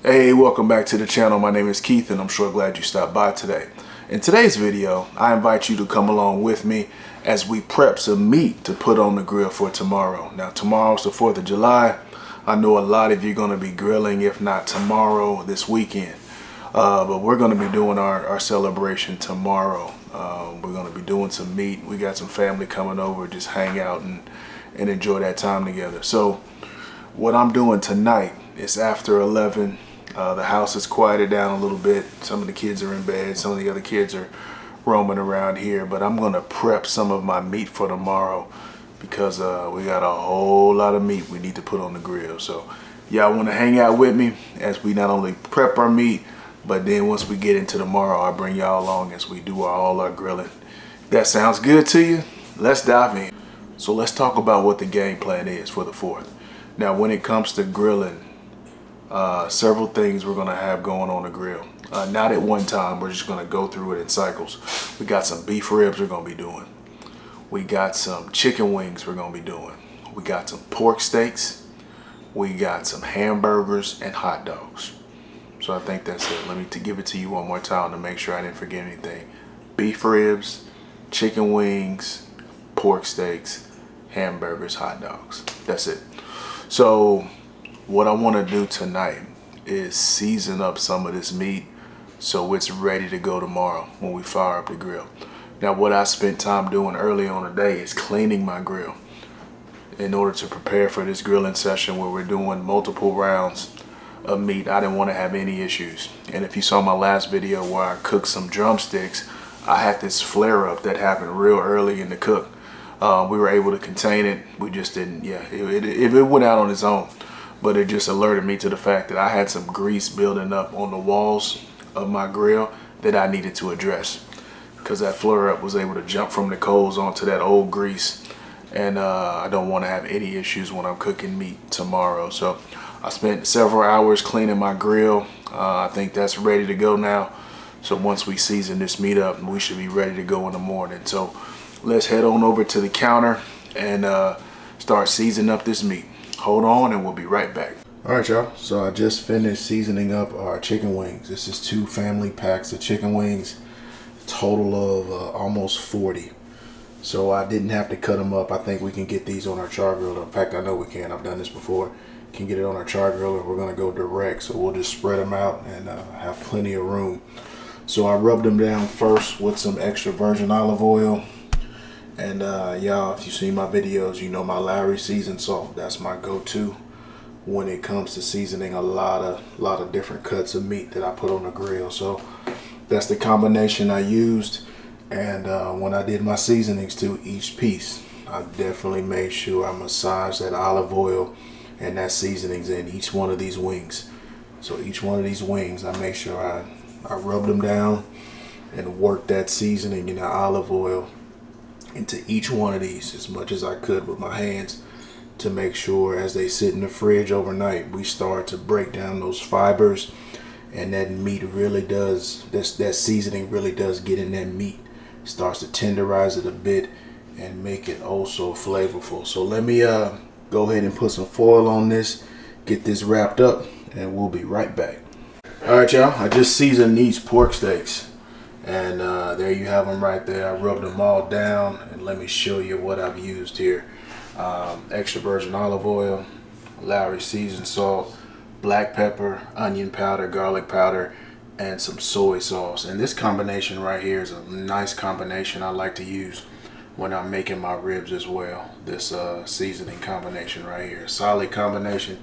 Hey, welcome back to the channel. My name is Keith and I'm sure glad you stopped by today. In today's video, I invite you to come along with me as we prep some meat to put on the grill for tomorrow. Now, tomorrow's the 4th of July. I know a lot of you are going to be grilling, if not tomorrow, this weekend. But we're going to be doing our celebration tomorrow. We're going to be doing some meat. We got some family coming over, just hang out and enjoy that time together. So what I'm doing tonight is after 11. The house is quieted down a little bit. Some of the kids are in bed. Some of the other kids are roaming around here. But I'm going to prep some of my meat for tomorrow because we got a whole lot of meat we need to put on the grill. So y'all want to hang out with me as we not only prep our meat, but then once we get into tomorrow, I'll bring y'all along as we do all our grilling. If that sounds good to you, let's dive in. So let's talk about what the game plan is for the 4th. Now, when it comes to grilling, several things we're going to have going on the grill. Not at one time, we're just going to go through it in cycles. We got some beef ribs we're going to be doing. We got some chicken wings we're going to be doing. We got some pork steaks. We got some hamburgers and hot dogs. So I think that's it. Let me give it to you one more time to make sure I didn't forget anything. Beef ribs, chicken wings, pork steaks, hamburgers, hot dogs. That's it. So what I want to do tonight is season up some of this meat so it's ready to go tomorrow when we fire up the grill. Now, what I spent time doing early on the day is cleaning my grill in order to prepare for this grilling session where we're doing multiple rounds of meat. I didn't want to have any issues. And if you saw my last video where I cooked some drumsticks, I had this flare up that happened real early in the cook. We were able to contain it. We just didn't, it went out on its own. But it just alerted me to the fact that I had some grease building up on the walls of my grill that I needed to address, because that flare up was able to jump from the coals onto that old grease, and I don't want to have any issues when I'm cooking meat tomorrow. So I spent several hours cleaning my grill. I think that's ready to go now. So once we season this meat up, we should be ready to go in the morning. So let's head on over to the counter and start seasoning up this meat. Hold on and we'll be right back. All right, y'all. So I just finished seasoning up our chicken wings. This is 2 family packs of chicken wings, total of almost 40. So I didn't have to cut them up. I think we can get these on our Char-Griller. In fact, I know we can. I've done this before. Can get it on our Char-Griller. We're gonna go direct. So we'll just spread them out and have plenty of room. So I rubbed them down first with some extra virgin olive oil. And y'all, if you've seen my videos, you know my Lowry seasoned salt. That's my go-to when it comes to seasoning a lot of different cuts of meat that I put on the grill. So that's the combination I used. And when I did my seasonings to each piece, I definitely made sure I massaged that olive oil and that seasonings in each one of these wings. So each one of these wings, I make sure I rubbed them down and worked that seasoning in the olive oil into each one of these as much as I could with my hands, to make sure as they sit in the fridge overnight, we start to break down those fibers, and that meat really does, that seasoning really does get in that meat. It starts to tenderize it a bit and make it oh so flavorful. So let me go ahead and put some foil on this, get this wrapped up, and we'll be right back. All right, y'all, I just seasoned these pork steaks. And there you have them right there. I rubbed them all down, and let me show you what I've used here. Extra virgin olive oil, Lowry seasoned salt, black pepper, onion powder, garlic powder, and some soy sauce. And this combination right here is a nice combination I like to use when I'm making my ribs as well. This seasoning combination right here, solid combination.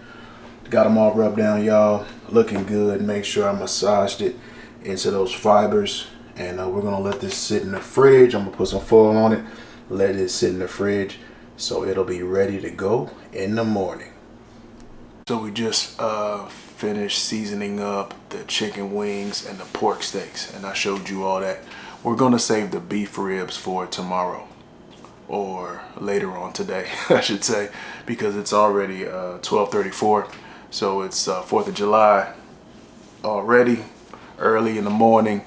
Got them all rubbed down, y'all. Looking good. Make sure I massaged it into those fibers. And we're gonna let this sit in the fridge. I'm gonna put some foil on it, let it sit in the fridge so it'll be ready to go in the morning. So we just finished seasoning up the chicken wings and the pork steaks, and I showed you all that. We're gonna save the beef ribs for tomorrow, or later on today, I should say, because it's already 12:34. So it's 4th of July already, early in the morning.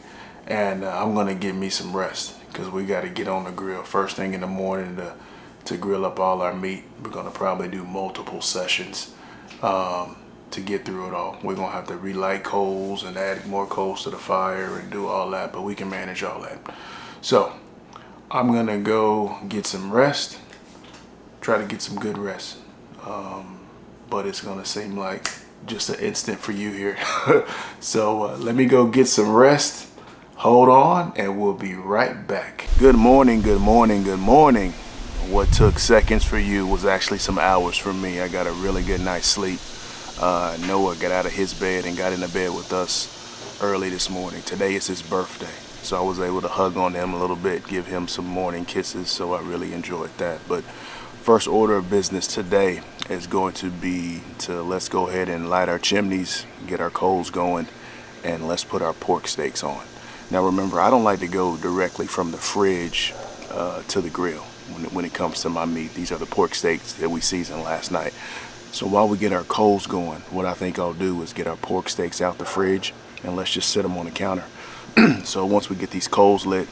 And I'm gonna get me some rest because we got to get on the grill first thing in the morning to grill up all our meat. We're gonna probably do multiple sessions. to get through it all. We're gonna have to relight coals and add more coals to the fire and do all that, but we can manage all that. So I'm gonna go get some rest, try to get some good rest. But it's gonna seem like just an instant for you here. So let me go get some rest. Hold on, and we'll be right back. Good morning, good morning, good morning. What took seconds for you was actually some hours for me. I got a really good night's sleep. Noah got out of his bed and got into bed with us early this morning. Today is his birthday, so I was able to hug on him a little bit, give him some morning kisses, so I really enjoyed that. But first order of business today is going to be to let's go ahead and light our chimneys, get our coals going, and let's put our pork steaks on. Now remember, I don't like to go directly from the fridge to the grill when it comes to my meat. These are the pork steaks that we seasoned last night. So while we get our coals going, what I think I'll do is get our pork steaks out the fridge and let's just sit them on the counter. So once we get these coals lit,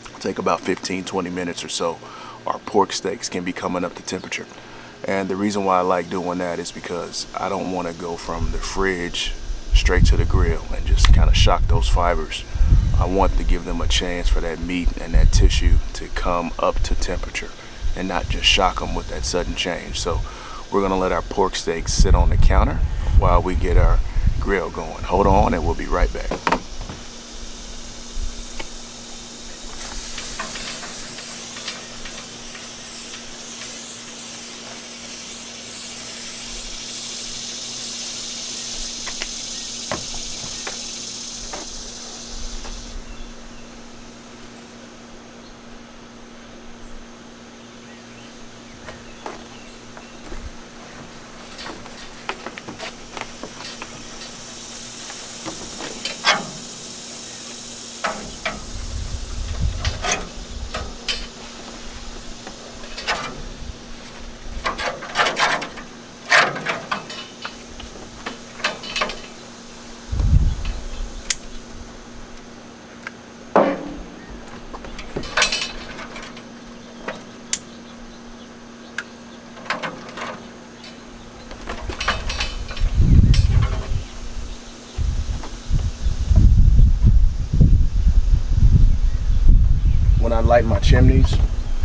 it'll take about 15-20 minutes or so. Our pork steaks can be coming up to temperature. And the reason why I like doing that is because I don't want to go from the fridge straight to the grill and just kind of shock those fibers. I want to give them a chance for that meat and that tissue to come up to temperature and not just shock them with that sudden change. So we're gonna let our pork steaks sit on the counter while we get our grill going. Hold on and we'll be right back. When I light my chimneys,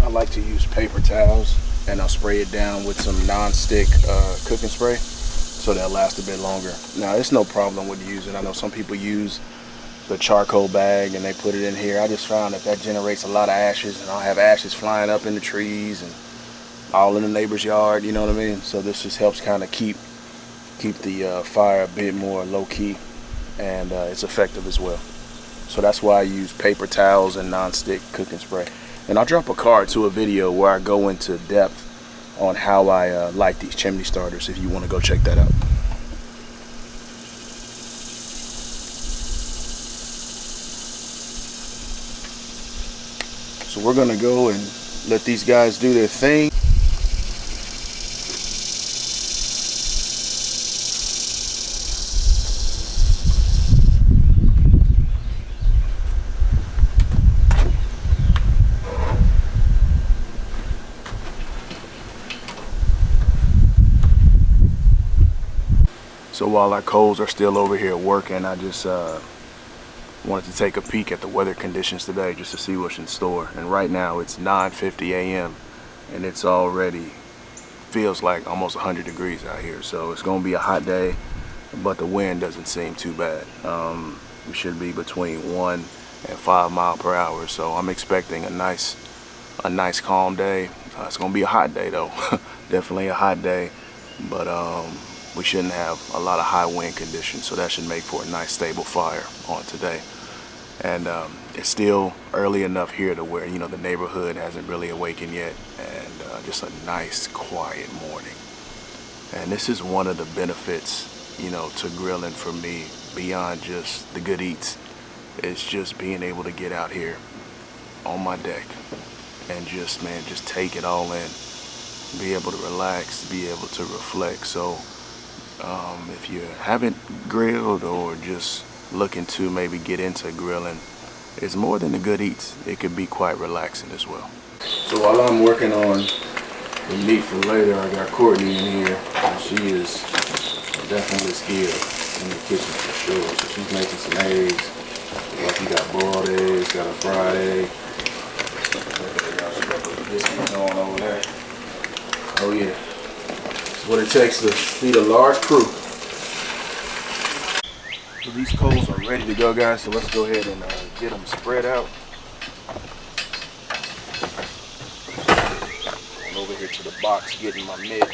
I like to use paper towels and I'll spray it down with some non-stick cooking spray so that'll last a bit longer. Now it's no problem with using, I know some people use the charcoal bag and they put it in here. I just found that generates a lot of ashes, and I'll have ashes flying up in the trees and all in the neighbor's yard, you know what I mean? So this just helps kind of keep the fire a bit more low-key, and it's effective as well. So that's why I use paper towels and non-stick cooking spray. And I'll drop a card to a video where I go into depth on how I light these chimney starters if you want to go check that out. So we're gonna go and let these guys do their thing. So while our coals are still over here working, I just wanted to take a peek at the weather conditions today just to see what's in store. And right now it's 9:50 a.m. and it's already feels like almost 100 degrees out here. So it's gonna be a hot day, but the wind doesn't seem too bad. We should be between 1 and 5 miles per hour. So I'm expecting a nice calm day. It's gonna be a hot day though. Definitely a hot day, but we shouldn't have a lot of high wind conditions, so that should make for a nice stable fire on today. And it's still early enough here to where, you know, the neighborhood hasn't really awakened yet, and just a nice quiet morning. And this is one of the benefits, you know, to grilling for me, beyond just the good eats. It's just being able to get out here on my deck and just take it all in, be able to relax, be able to reflect. So if you haven't grilled or just looking to maybe get into grilling, it's more than the good eats. It could be quite relaxing as well. So while I'm working on the meat for later, I got Courtney in here. She is definitely skilled in the kitchen for sure. So she's making some eggs. Like you got boiled eggs, got a fried egg. She got those biscuits going over there. Oh yeah. That's what it takes to feed a large crew. So these coals are ready to go, guys. So let's go ahead and get them spread out. Going over here to the box, getting my mitt.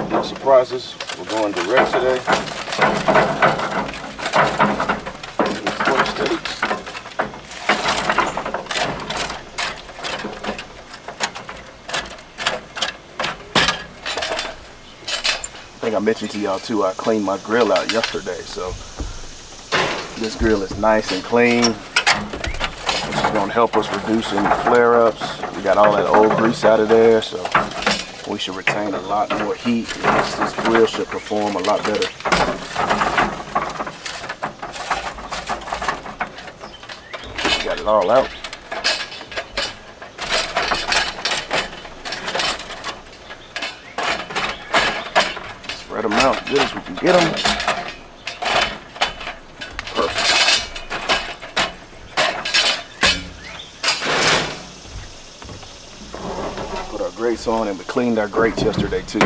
No surprises. We're going direct today. Pork steaks. I think I mentioned to y'all too, I cleaned my grill out yesterday, so this grill is nice and clean, which is going to help us reduce any flare-ups. We got all that old grease out of there, so we should retain a lot more heat. This grill should perform a lot better. Got it all out. Spread them out as good as we can get them. Perfect. Put our grates on, and we cleaned our grates yesterday too.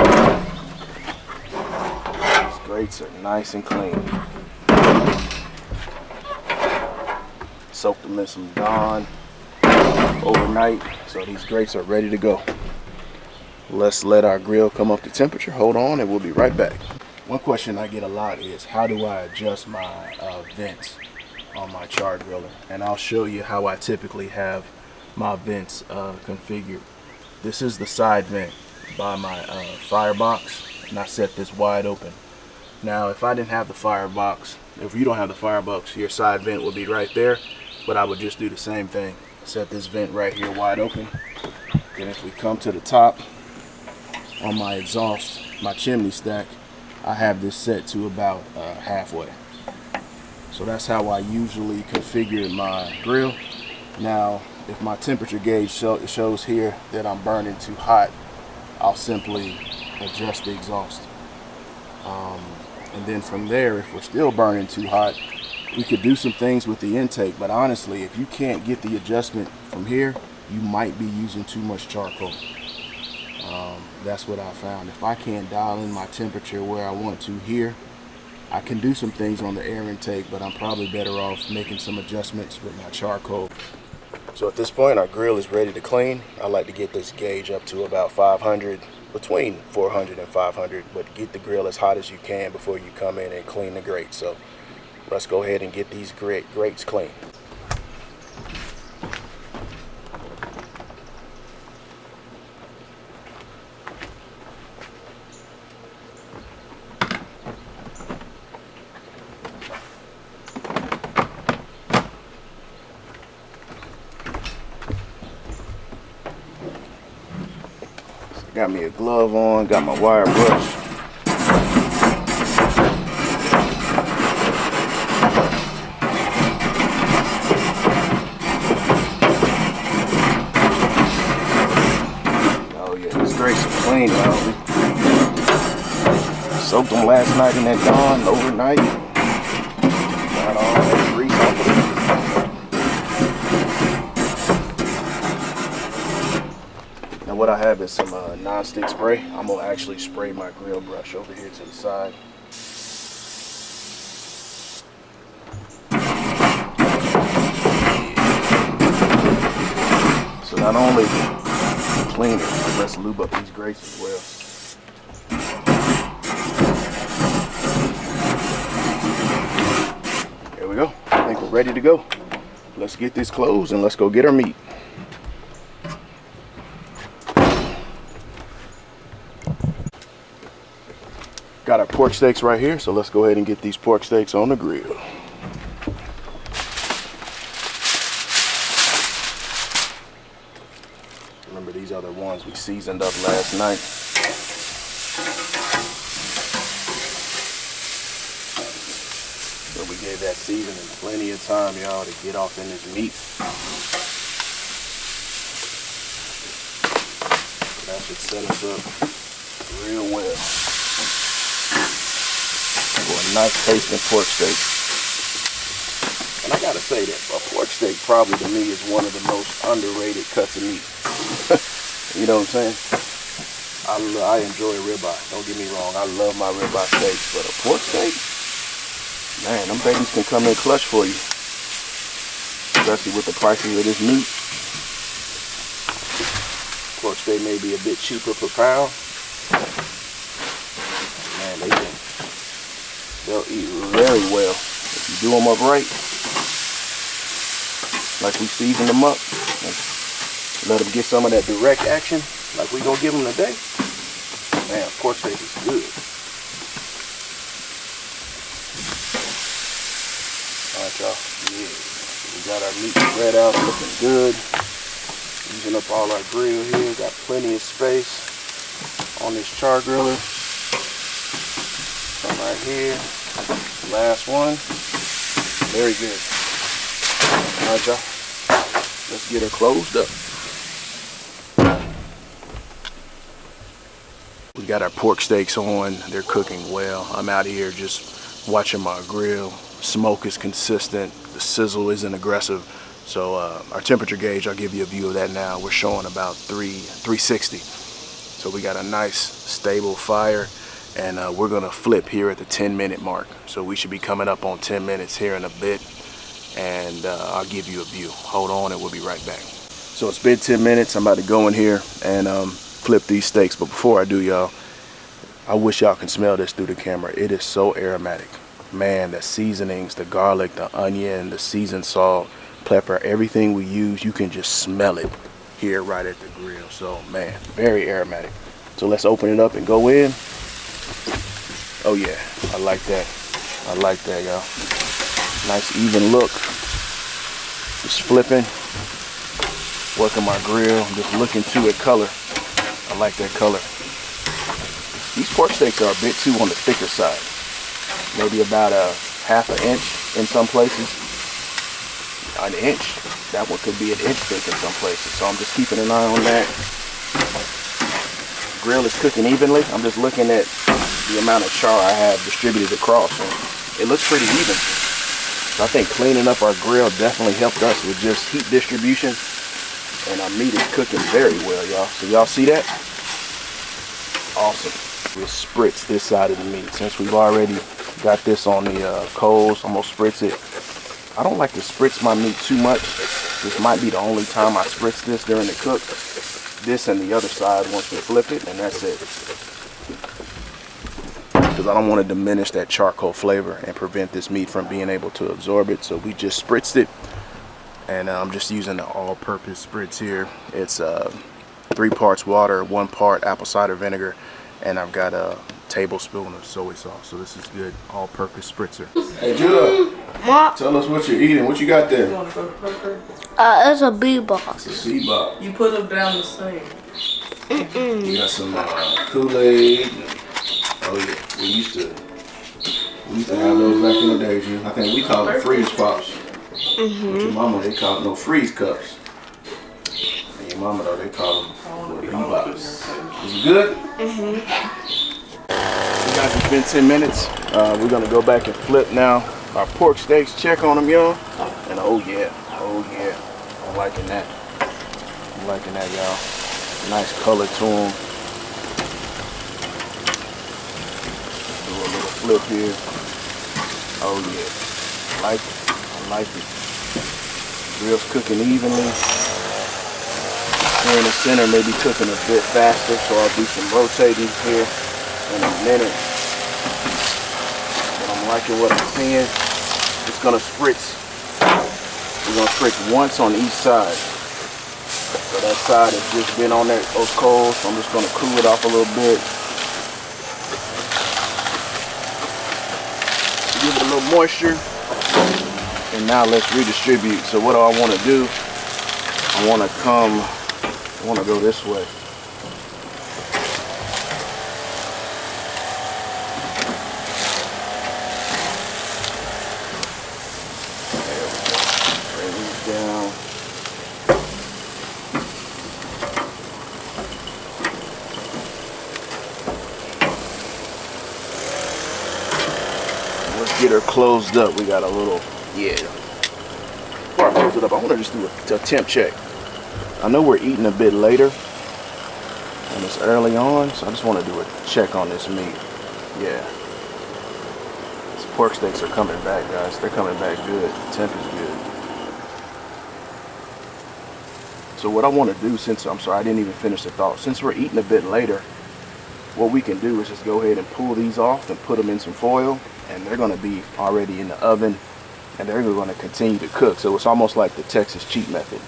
These grates are nice and clean. Soaked them in some Dawn overnight, so these grates are ready to go. Let's let our grill come up to temperature. Hold on, and we'll be right back. One question I get a lot is, how do I adjust my vents on my Char-Griller? And I'll show you how I typically have my vents configured. This is the side vent by my firebox, and I set this wide open. Now, if I didn't have the firebox, if you don't have the firebox, your side vent would be right there, but I would just do the same thing. Set this vent right here wide open. Then if we come to the top, on my exhaust, my chimney stack, I have this set to about halfway. So that's how I usually configure my grill. Now, if my temperature gauge shows here that I'm burning too hot, I'll simply adjust the exhaust. And then from there, if we're still burning too hot, we could do some things with the intake. But honestly, if you can't get the adjustment from here, you might be using too much charcoal. That's what I found. If I can't dial in my temperature where I want to here, I can do some things on the air intake, but I'm probably better off making some adjustments with my charcoal. So at this point, our grill is ready to clean. I like to get this gauge up to about 500, between 400 and 500, but get the grill as hot as you can before you come in and clean the grate. So let's go ahead and get these grates clean. Got me a glove on, got my wire brush. Oh yeah, these grates are clean now. Soaked them last night in that Dawn overnight. Got all that grease off of them. Now what I have is some non-stick spray. I'm gonna actually spray my grill brush over here to the side. So not only clean it, but let's lube up these grates as well. There we go. I think we're ready to go. Let's get this closed and let's go get our meat. Got our pork steaks right here, so let's go ahead and get these pork steaks on the grill. Remember, these are the ones we seasoned up last night. So we gave that seasoning plenty of time, y'all, to get off in this meat. That should set us up real well for a nice tasting pork steak. And I gotta say that a pork steak probably to me is one of the most underrated cuts of meat. You know what I'm saying? I enjoy ribeye. Don't get me wrong. I love my ribeye steaks, but a pork steak, man, them babies can come in clutch for you, especially with the prices of this meat. Pork steak may be a bit cheaper per pound. Man, they'll eat very well if you do them up right, like we season them up. Let them get some of that direct action, like we gonna give them today. Man, pork steak is good. All right, y'all. Yeah, we got our meat spread out, looking good. Using up all our grill here. Got plenty of space on this Char-Griller. Some right here. Last one. Very good. All right, y'all. Let's get her closed up. We got our pork steaks on. They're cooking well. I'm out here just watching my grill. Smoke is consistent. The sizzle isn't aggressive. So our temperature gauge, I'll give you a view of that now. We're showing about 360. So we got a nice stable fire, and we're gonna flip here at the 10-minute mark. So we should be coming up on 10 minutes here in a bit, and I'll give you a view. Hold on and we'll be right back. So it's been 10 minutes. I'm about to go in here and flip these steaks. But before I do, y'all, I wish y'all can smell this through the camera. It is so aromatic. Man, the seasonings, the garlic, the onion, the seasoned salt, pepper, everything we use, you can just smell it here right at the grill. So man, very aromatic. So let's open it up and go in. Oh yeah, I like that. I like that, y'all. Nice even look. Just flipping, working my grill. I'm just looking to it color. I like that color. These pork steaks are a bit too on the thicker side. Maybe about a ½ an inch in some places. An inch. That one could be an inch thick in some places. So I'm just keeping an eye on that. Grill is cooking evenly. I'm just looking at the amount of char I have distributed across, and it looks pretty even. So I think cleaning up our grill definitely helped us with just heat distribution, and our meat is cooking very well, y'all. So y'all see that? Awesome. We'll spritz this side of the meat. Since we've already got this on the coals, I'm gonna spritz it. I don't like to spritz my meat too much. This might be the only time I spritz this during the cook. This and the other side once we flip it, and that's it. Because I don't want to diminish that charcoal flavor and prevent this meat from being able to absorb it. So we just spritzed it, and I'm just using the all-purpose spritz here. It's 3 parts water, 1 part apple cider vinegar, and I've got a tablespoon of soy sauce. So this is good all-purpose spritzer. Hey Judah, tell us what you're eating. What you got there? You want to go to Parker? It's a B-box. It's a C-bop. You put them down the same. You got some Kool-Aid. Oh yeah, we used to have those back in the day, Judah. I think we called them freeze pops. But your mama, they called them no freeze cups. And your mama though, they call them B-bops. Is it good? You guys, it's been 10 minutes. We're gonna go back and flip now. Our pork steaks, check on them, y'all. And oh yeah, I'm liking that. I'm liking that, y'all. Nice color to them. Do a little flip here. Oh yeah, I like it. I like it. Grill's cooking evenly. Here in the center, maybe cooking a bit faster, so I'll do some rotating here in a minute. But I'm liking what I'm seeing. It's gonna spritz. We're gonna spritz once on each side. So that side has just been on those coals, so I'm just gonna cool it off a little bit. Give it a little moisture. And now let's redistribute. So what do I wanna do? I wanna go this way. her closed up, we got a little, yeah. Before I close it up, I want to just do a temp check. I know we're eating a bit later, and it's early on, so I just want to do a check on this meat. Yeah. These pork steaks are coming back, guys. They're coming back good. The temp is good. So what I want to do, since, I'm sorry, I didn't even finish the thought. Since we're eating a bit later, what we can do is just go ahead and pull these off and put them in some foil, and they're going to be already in the oven, and they're going to continue to cook. So it's almost like the Texas cheat method.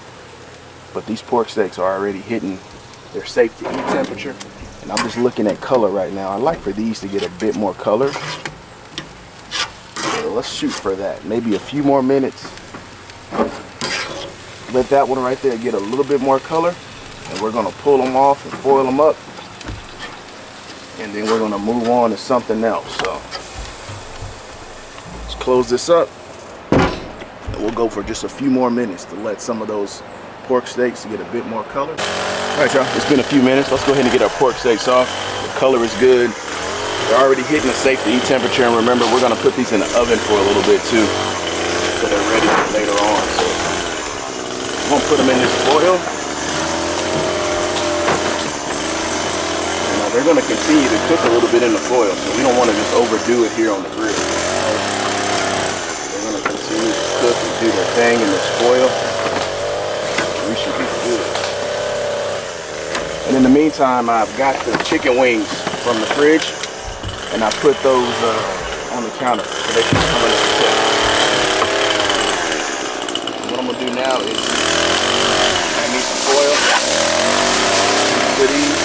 But these pork steaks are already hitting their safe to eat temperature, and I'm just looking at color right now. I like for these to get a bit more color. So let's shoot for that. Maybe a few more minutes. Let that one right there get a little bit more color, and we're going to pull them off and foil them up, and then we're going to move on to something else. So let's close this up, and we'll go for just a few more minutes to let some of those pork steaks get a bit more color. All right, y'all, it's been a few minutes. Let's go ahead and get our pork steaks off. The color is good. They're already hitting the safe to eat temperature, and remember, we're going to put these in the oven for a little bit too, so they're ready for later on. So I'm going to put them in this foil. Now, they're going to continue to cook a little bit in the foil, so we don't want to just overdo it here on the grill. They're going to continue to cook and do their thing in this foil. We should be good. And in the meantime, I've got the chicken wings from the fridge, and I put those on the counter, so they should come in the check. What I'm going to do now is add me some foil, put these.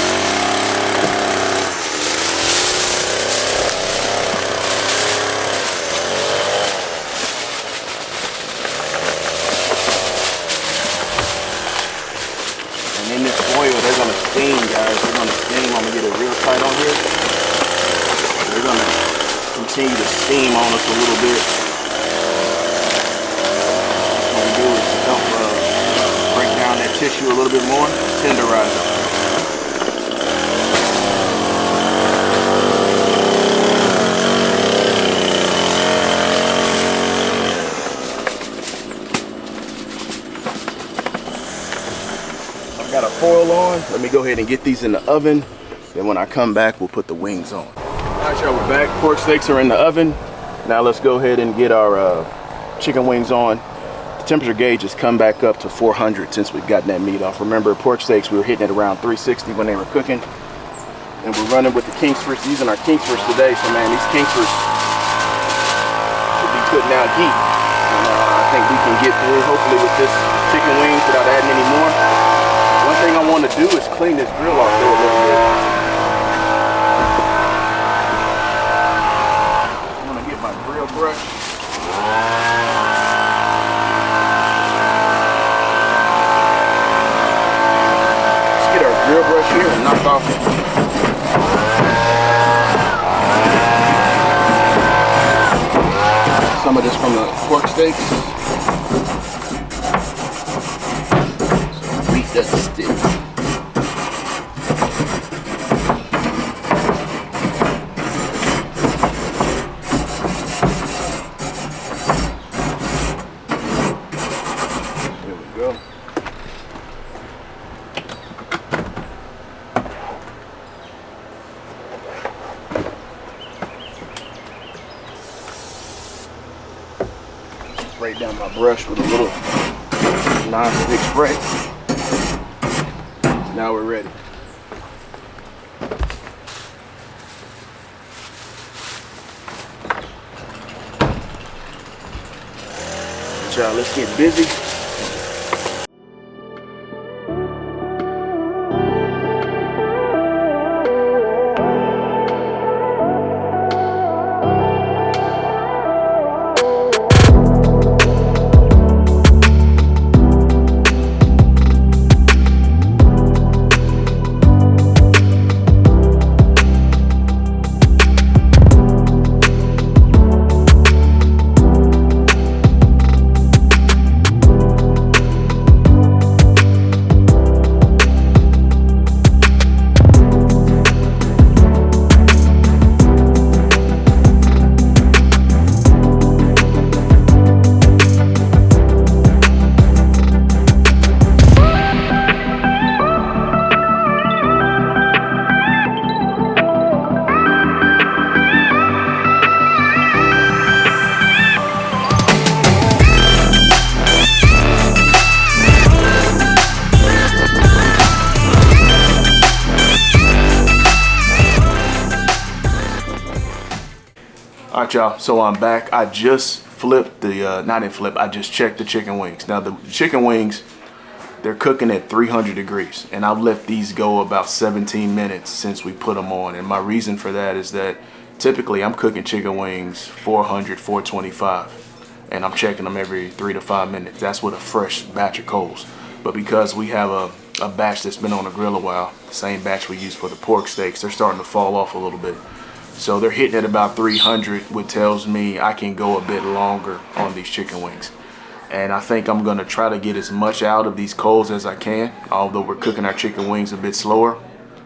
And in this foil, they're going to steam, guys. They're going to steam. I'm going to get it real tight on here. They're going to continue to steam on us a little bit. Do is help break down that tissue a little bit more, tenderize it. I've got a foil on. Let me go ahead and get these in the oven. Then when I come back, we'll put the wings on. All right, y'all, we're back. Pork steaks are in the oven. Now let's go ahead and get our chicken wings on. The temperature gauge has come back up to 400 since we've gotten that meat off. Remember, pork steaks, we were hitting it around 360 when they were cooking. And we're running with the Kingsfords, using our Kingsfords today. So man, these Kingsfords should be putting out heat. And I think we can get through, hopefully, with this chicken wings without adding any more. One thing I want to do is clean this grill off though a little bit. I'm gonna get my grill brush. Grill brush here and knock off some of this from the pork steaks, so the meat doesn't stick. There we go. Spray down my brush with a little non-stick spray. Now we're ready. Y'all, let's get busy. Alright y'all, so I'm back. I just flipped the, not in flip, I just checked the chicken wings. Now the chicken wings, they're cooking at 300 degrees, and I've let these go about 17 minutes since we put them on. And my reason for that is that typically I'm cooking chicken wings 400, 425, and I'm checking them every 3 to 5 minutes. That's with a fresh batch of coals. But because we have a batch that's been on the grill a while, the same batch we use for the pork steaks, they're starting to fall off a little bit. So they're hitting at about 300, which tells me I can go a bit longer on these chicken wings. And I think I'm gonna try to get as much out of these coals as I can. Although we're cooking our chicken wings a bit slower,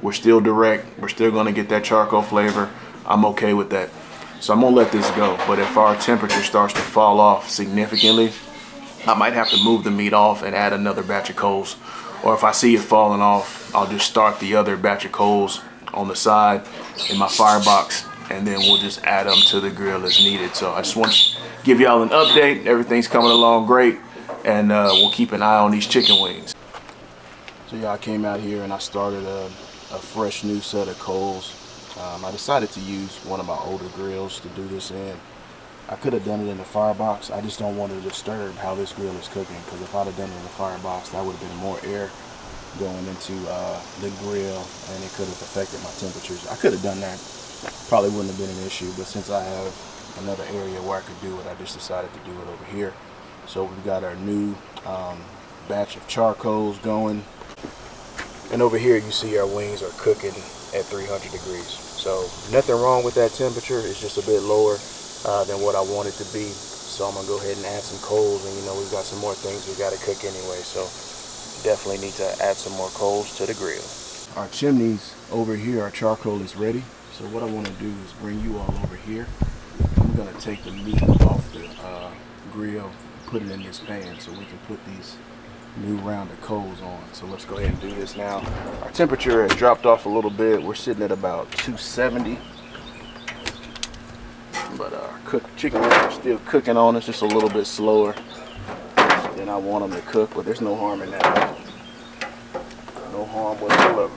we're still direct, we're still gonna get that charcoal flavor. I'm okay with that. So I'm gonna let this go. But if our temperature starts to fall off significantly, I might have to move the meat off and add another batch of coals. Or if I see it falling off, I'll just start the other batch of coals on the side in my firebox, and then we'll just add them to the grill as needed. So I just want to give y'all an update. Everything's coming along great, and we'll keep an eye on these chicken wings. So y'all, came out here and I started a fresh new set of coals. I decided to use one of my older grills to do this in. I could have done it in the firebox. I just don't want to disturb how this grill is cooking, because if I'd have done it in the firebox, that would have been more air going into the grill, and it could have affected my temperatures. I could have done that, probably wouldn't have been an issue, but since I have another area where I could do it, I just decided to do it over here. So we've got our new batch of charcoals going, and over here you see our wings are cooking at 300 degrees. So nothing wrong with that temperature, it's just a bit lower than what I want it to be. So I'm gonna go ahead and add some coals, and you know, we've got some more things we got to cook anyway, so definitely need to add some more coals to the grill. Our chimneys over here, our charcoal is ready. So what I want to do is bring you all over here. I'm going to take the meat off the grill, put it in this pan so we can put these new round of coals on. So let's go ahead and do this now. Our temperature has dropped off a little bit. We're sitting at about 270. But our chicken wings are still cooking on us, just a little bit slower than I want them to cook, but there's no harm in that. No harm whatsoever.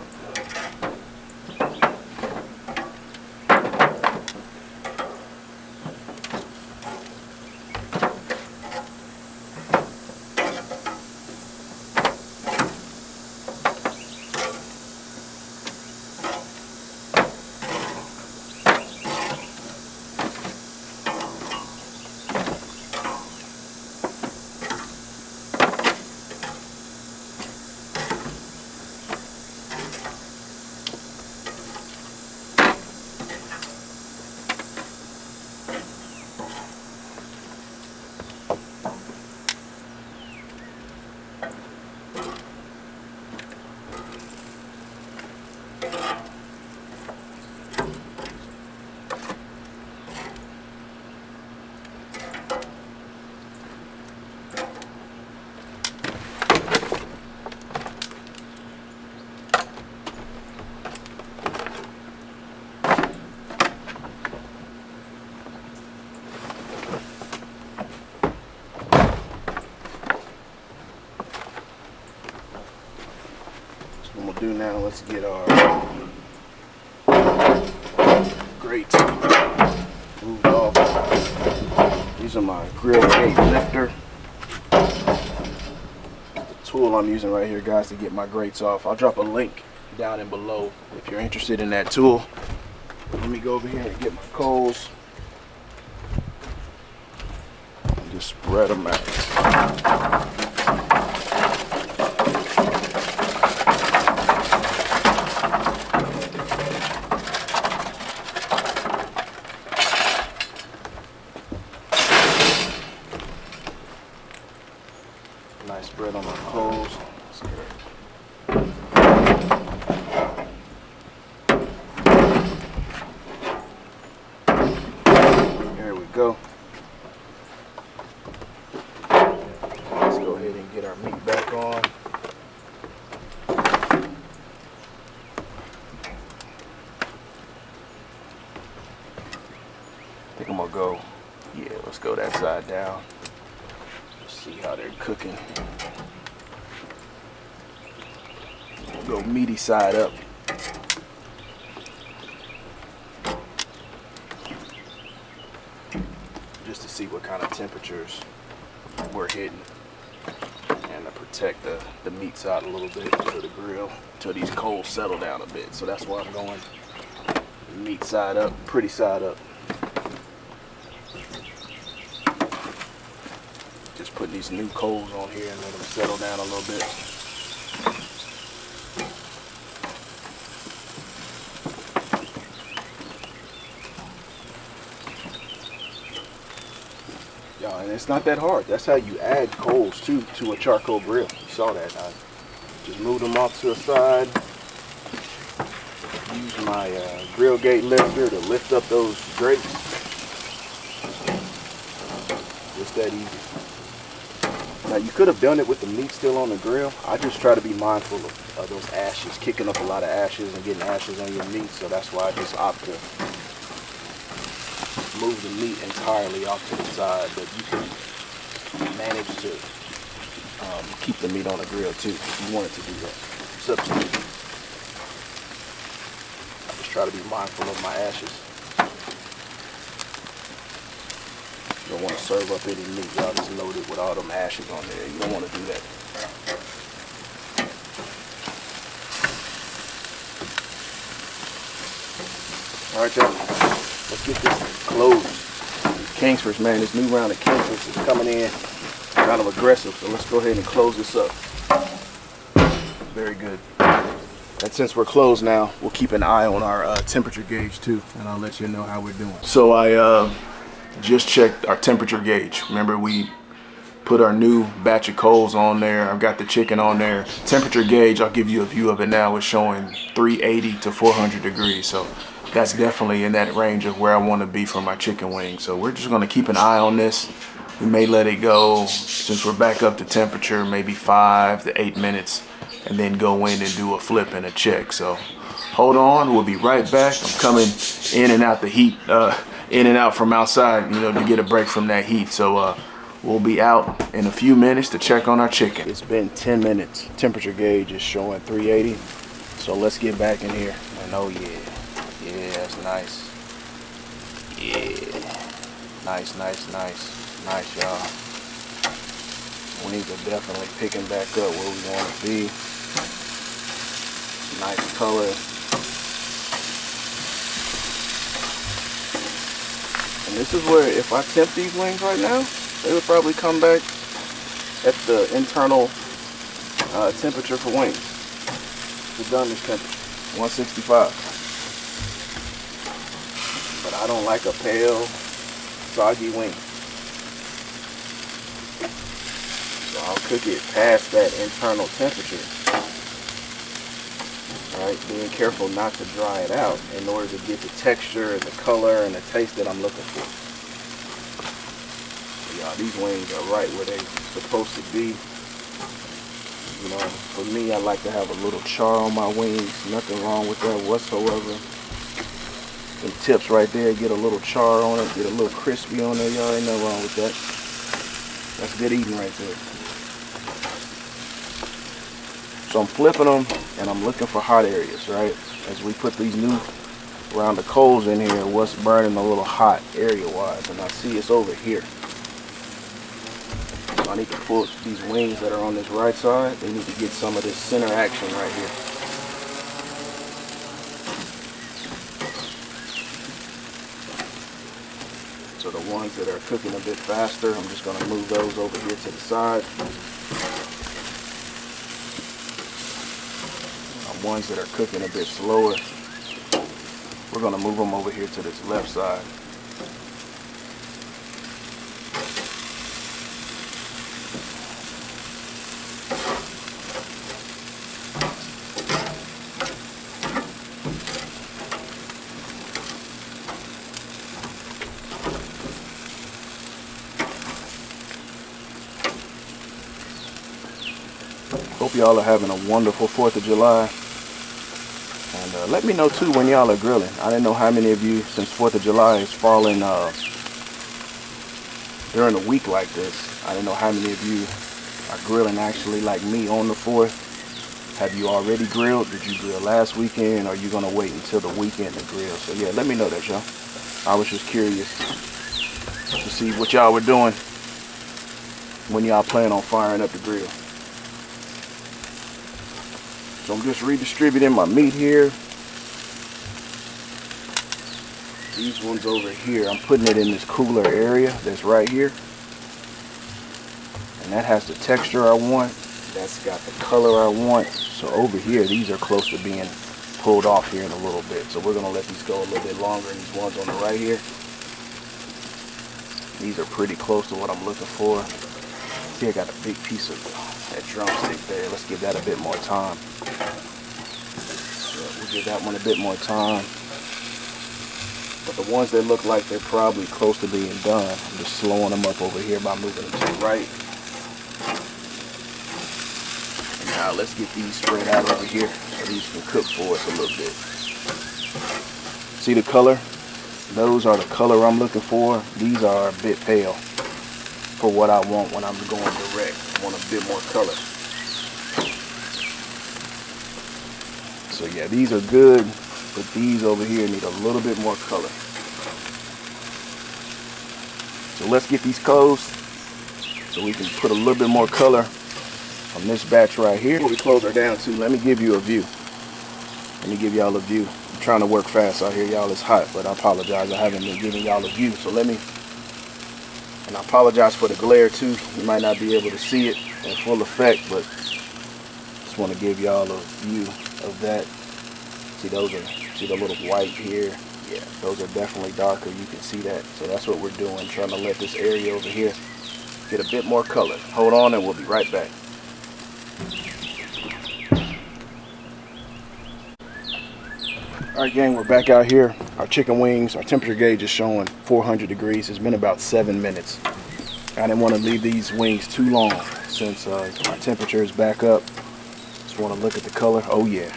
Do now, let's get our grates moved off. These are my grill gate lifter. The tool I'm using right here, guys, to get my grates off. I'll drop a link down and below if you're interested in that tool. Let me go over here and get my coals and just spread them out. Nice spread on my coals. There we go. Let's go ahead and get our meat back on. I think I'm gonna go, yeah, let's go that side down. See how they're cooking. We'll go meaty side up. see what kind of temperatures we're hitting, and to protect the meat side a little bit to the grill until these coals settle down a bit. So that's why I'm going meat side up, pretty side up. Just put these new coals on here and let them settle down a little bit. Y'all, and it's not that hard. That's how you add coals to a charcoal grill. You saw that. I just moved them off to the side. Use my grill gate lifter to lift up those grates. Just that easy. Now you could have done it with the meat still on the grill. I just try to be mindful of those ashes, kicking up a lot of ashes and getting ashes on your meat. So that's why I just opt to move the meat entirely off to the side. But you can manage to keep the meat on the grill too if you wanted to do that. It's up to you. I just try to be mindful of my ashes. You don't want to serve up any meat, y'all, just loaded with all them ashes on there. You don't want to do that. All right, y'all, let's get this closed. Kingsford's, man, this new round of Kingsford's is coming in kind of aggressive, so let's go ahead and close this up. Very good. And since we're closed now, we'll keep an eye on our temperature gauge too, and I'll let you know how we're doing. So I just checked our temperature gauge. Remember, we put our new batch of coals on there. I've got the chicken on there. Temperature gauge, I'll give you a view of it now. It's showing 380 to 400 degrees. So that's definitely in that range of where I want to be for my chicken wings. So we're just going to keep an eye on this. We may let it go since we're back up to temperature, maybe 5 to 8 minutes, and then go in and do a flip and a check. So hold on, we'll be right back. I'm coming in and out the heat, in and out from outside, you know, to get a break from that heat. So we'll be out in a few minutes to check on our chicken. It's been 10 minutes. Temperature gauge is showing 380. So let's get back in here. And oh yeah, that's nice. Yeah, nice, y'all. Wings are definitely picking back up where we want to be. Nice color. And this is where, if I temp these wings right now, they would probably come back at the internal temperature for wings. The doneness temperature, 165. But I don't like a pale, soggy wing. So I'll cook it past that internal temperature. Alright, being careful not to dry it out in order to get the texture and the color and the taste that I'm looking for. So y'all, these wings are right where they're supposed to be. You know, for me, I like to have a little char on my wings. Nothing wrong with that whatsoever. Them tips right there, get a little char on it, get a little crispy on there, y'all. Ain't nothing wrong with that. That's good eating right there. So I'm flipping them and I'm looking for hot areas, right? As we put these new round of coals in here, what's burning a little hot area-wise? And I see it's over here. So I need to pull these wings that are on this right side. They need to get some of this center action right here. So the ones that are cooking a bit faster, I'm just going to move those over here to the side. Ones that are cooking a bit slower, we're going to move them over here to this left side. Hope y'all are having a wonderful 4th of July. And let me know too when y'all are grilling. I didn't know how many of you, since 4th of July is falling during a week like this, I didn't know how many of you are grilling actually like me on the 4th. Have you already grilled? Did you grill last weekend? Or are you going to wait until the weekend to grill? So yeah, let me know that, y'all. I was just curious. to see what y'all were doing when y'all plan on firing up the grill. So I'm just redistributing my meat here. These ones over here, I'm putting it in this cooler area that's right here. And that has the texture I want. That's got the color I want. So over here, these are close to being pulled off here in a little bit. So we're gonna let these go a little bit longer. And these ones on the right here, these are pretty close to what I'm looking for. See, I got a big piece of that drumstick there. Let's give that a bit more time. So we'll give that one a bit more time. But the ones that look like they're probably close to being done, I'm just slowing them up over here by moving them to the right. And now let's get these spread out over here so these can cook for us a little bit. See the color? Those are the color I'm looking for. These are a bit pale for what I want when I'm going direct. I want a bit more color. So yeah, these are good, but these over here need a little bit more color. So let's get these closed so we can put a little bit more color on this batch right here. Before we close her down too, let me give you a view. Let me give y'all a view. I'm trying to work fast out here, y'all. It's hot, but I apologize. I haven't been giving y'all a view. So let me, and I apologize for the glare too. You might not be able to see it in full effect, but just want to give y'all a view of that. See, those are, see the little white here? Yeah, those are definitely darker. You can see that. So that's what we're doing, trying to let this area over here get a bit more color. Hold on and we'll be right back. All right, gang, we're back out here. Our chicken wings, our temperature gauge is showing 400 degrees. It's been about 7 minutes. I didn't want to leave these wings too long since our temperature is back up. Just want to look at the color. Oh yeah,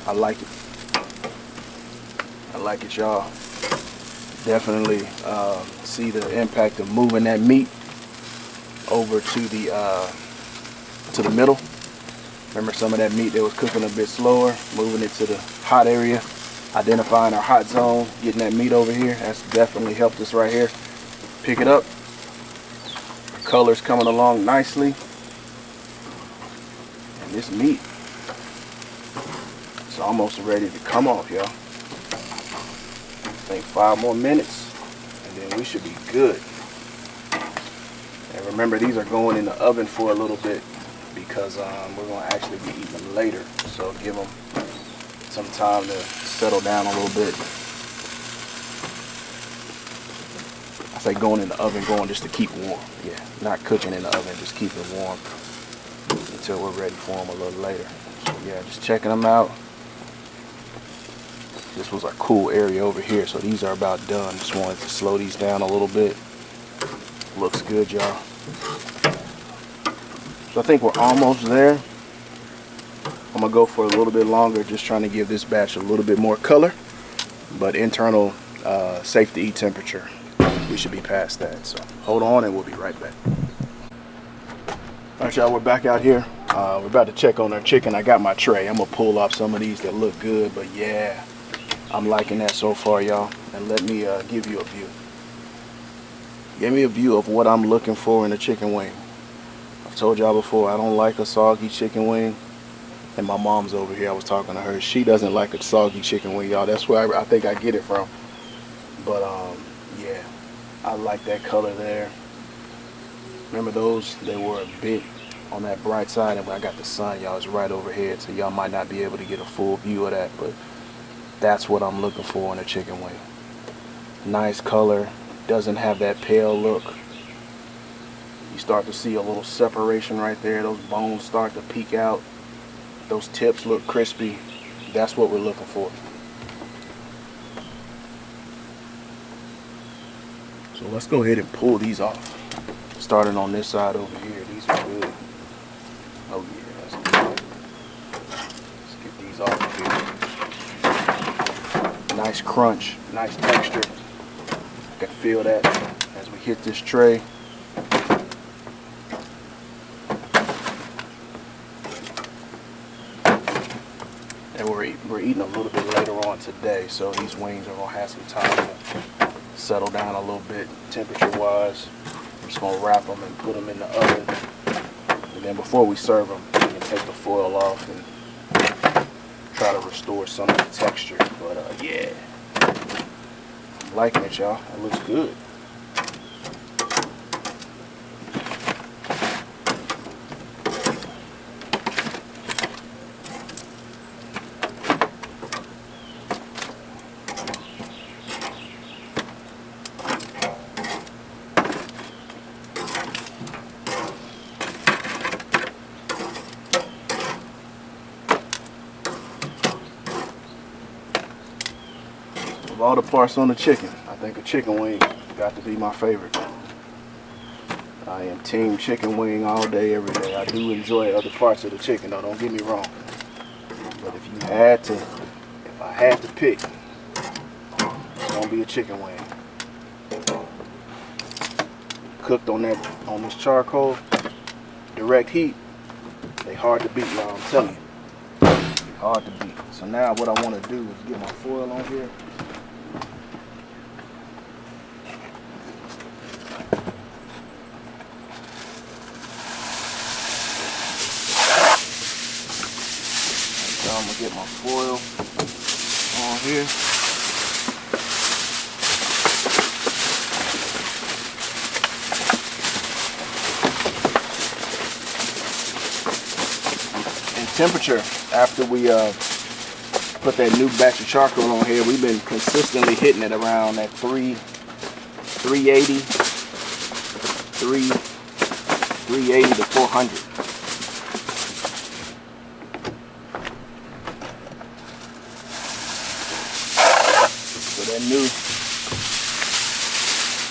I like it. I like it, y'all. Definitely see the impact of moving that meat over to the middle. Remember some of that meat that was cooking a bit slower, moving it to the hot area, identifying our hot zone, getting that meat over here. That's definitely helped us right here. Pick it up. The color's coming along nicely. And this meat is almost ready to come off, y'all. I think 5 more minutes and then we should be good. And remember, these are going in the oven for a little bit because we're going to actually be eating them later. So give them some time to settle down a little bit. I say going in the oven, going just to keep warm. Yeah, not cooking in the oven, just keep it warm until we're ready for them a little later. So yeah, just checking them out. This was our cool area over here, so these are about done. Just wanted to slow these down a little bit. Looks good, y'all. So I think we're almost there. I'm gonna go for a little bit longer, just trying to give this batch a little bit more color, but internal safe to eat temperature, we should be past that. So hold on and we'll be right back. All right, y'all, we're back out here. We're about to check on our chicken. I got my tray. I'm gonna pull off some of these that look good, but yeah, I'm liking that so far, y'all. And let me give you a view. Give me a view of what I'm looking for in a chicken wing. I've told y'all before, I don't like a soggy chicken wing. And my mom's over here, I was talking to her. She doesn't like a soggy chicken wing, y'all. That's where I think I get it from. But yeah, I like that color there. Remember those? They were a bit on that bright side. And when I got the sun, y'all, it's right overhead. So y'all might not be able to get a full view of that. But that's what I'm looking for in a chicken wing. Nice color. Doesn't have that pale look. You start to see a little separation right there. Those bones start to peek out. Those tips look crispy. That's what we're looking for. So let's go ahead and pull these off. Starting on this side over here. These are good. Oh yeah, that's good. Let's get these off of here. Nice crunch, nice texture. I can feel that as we hit this tray. And we're eating a little bit later on today, so these wings are gonna have some time to settle down a little bit temperature-wise. I'm just gonna wrap them and put them in the oven. And then before we serve them, we can take the foil off and try to restore some of the texture. But yeah, I'm liking it, y'all. It looks good. Of all the parts on the chicken, I think a chicken wing got to be my favorite. I am team chicken wing all day, every day. I do enjoy other parts of the chicken, though, don't get me wrong. But if I had to pick, it's gonna be a chicken wing. Cooked on this charcoal, direct heat, they hard to beat, y'all, I'm telling you. Hard to beat. So now what I want to do is get my foil on here. So I'm gonna get my foil on here. And temperature, after we put that new batch of charcoal on here, we've been consistently hitting it around that 380 to 400. So that new,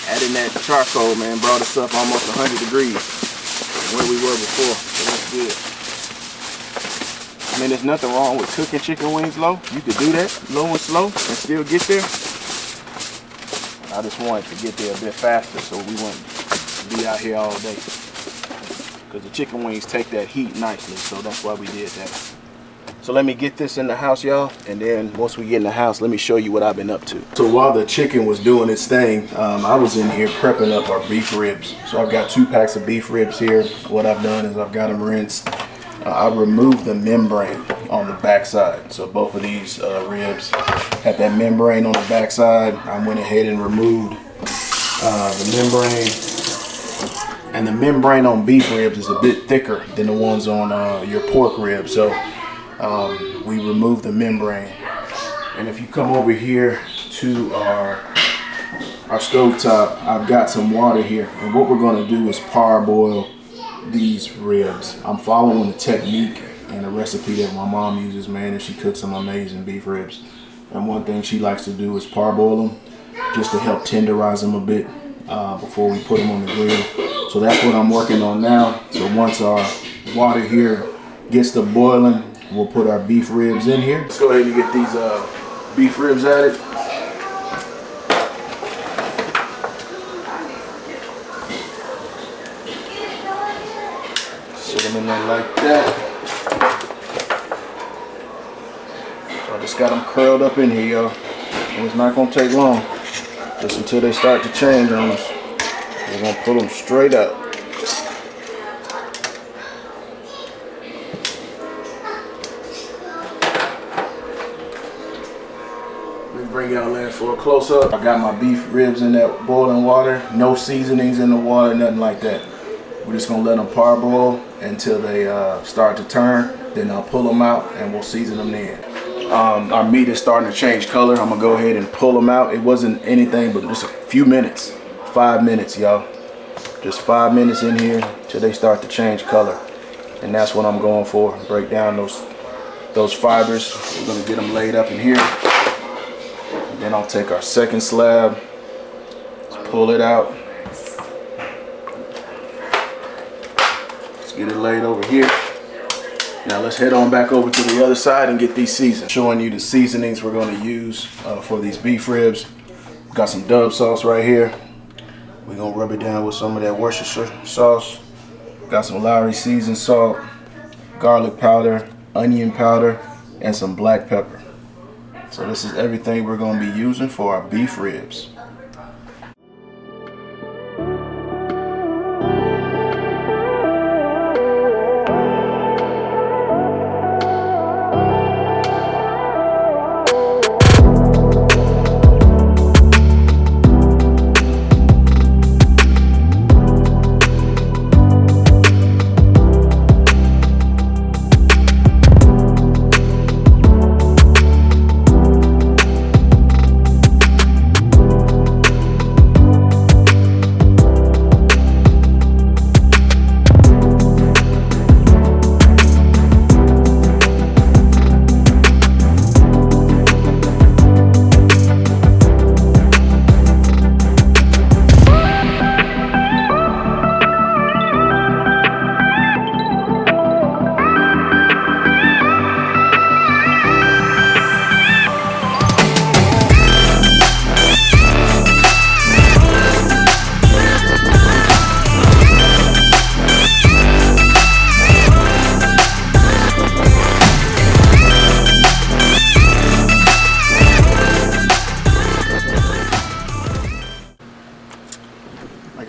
adding that charcoal, man, brought us up almost 100 degrees from where we were before, so that's good. I mean, there's nothing wrong with cooking chicken wings low. You could do that, low and slow, and still get there. I just wanted to get there a bit faster so we wouldn't be out here all day. Because the chicken wings take that heat nicely, so that's why we did that. So let me get this in the house, y'all, and then once we get in the house, let me show you what I've been up to. So while the chicken was doing its thing, I was in here prepping up our beef ribs. So I've got 2 packs of beef ribs here. What I've done is I've got them rinsed. I removed the membrane on the back side. So both of these ribs had that membrane on the back side. I went ahead and removed the membrane. And the membrane on beef ribs is a bit thicker than the ones on your pork ribs. So we removed the membrane. And if you come over here to our stovetop, I've got some water here. And what we're gonna do is parboil these ribs. I'm following the technique and the recipe that my mom uses, man, and she cooks some amazing beef ribs. And one thing she likes to do is parboil them just to help tenderize them a bit before we put them on the grill. So that's what I'm working on now. So once our water here gets to boiling, we'll put our beef ribs in here. Let's go ahead and get these beef ribs added. Sit them in there like that. So I just got them curled up in here, y'all. And it's not gonna take long. Just until they start to change on us. We're gonna pull them straight up. Let me bring y'all in for a close up. I got my beef ribs in that boiling water. No seasonings in the water, nothing like that. We're just gonna let them parboil until they start to turn. Then I'll pull them out and we'll season them in. Our meat is starting to change color. I'm gonna go ahead and pull them out. It wasn't anything but just a few minutes. 5 minutes, y'all. Just 5 minutes in here till they start to change color. And that's what I'm going for. Break down those fibers. We're gonna get them laid up in here. And then I'll take our second slab. Let's pull it out. Let's get it laid over here. Now let's head on back over to the other side and get these seasoned. Showing you the seasonings we're going to use for these beef ribs. Got some Dove sauce right here. We're going to rub it down with some of that Worcestershire sauce. Got some Lowry seasoned salt, garlic powder, onion powder, and some black pepper. So this is everything we're going to be using for our beef ribs.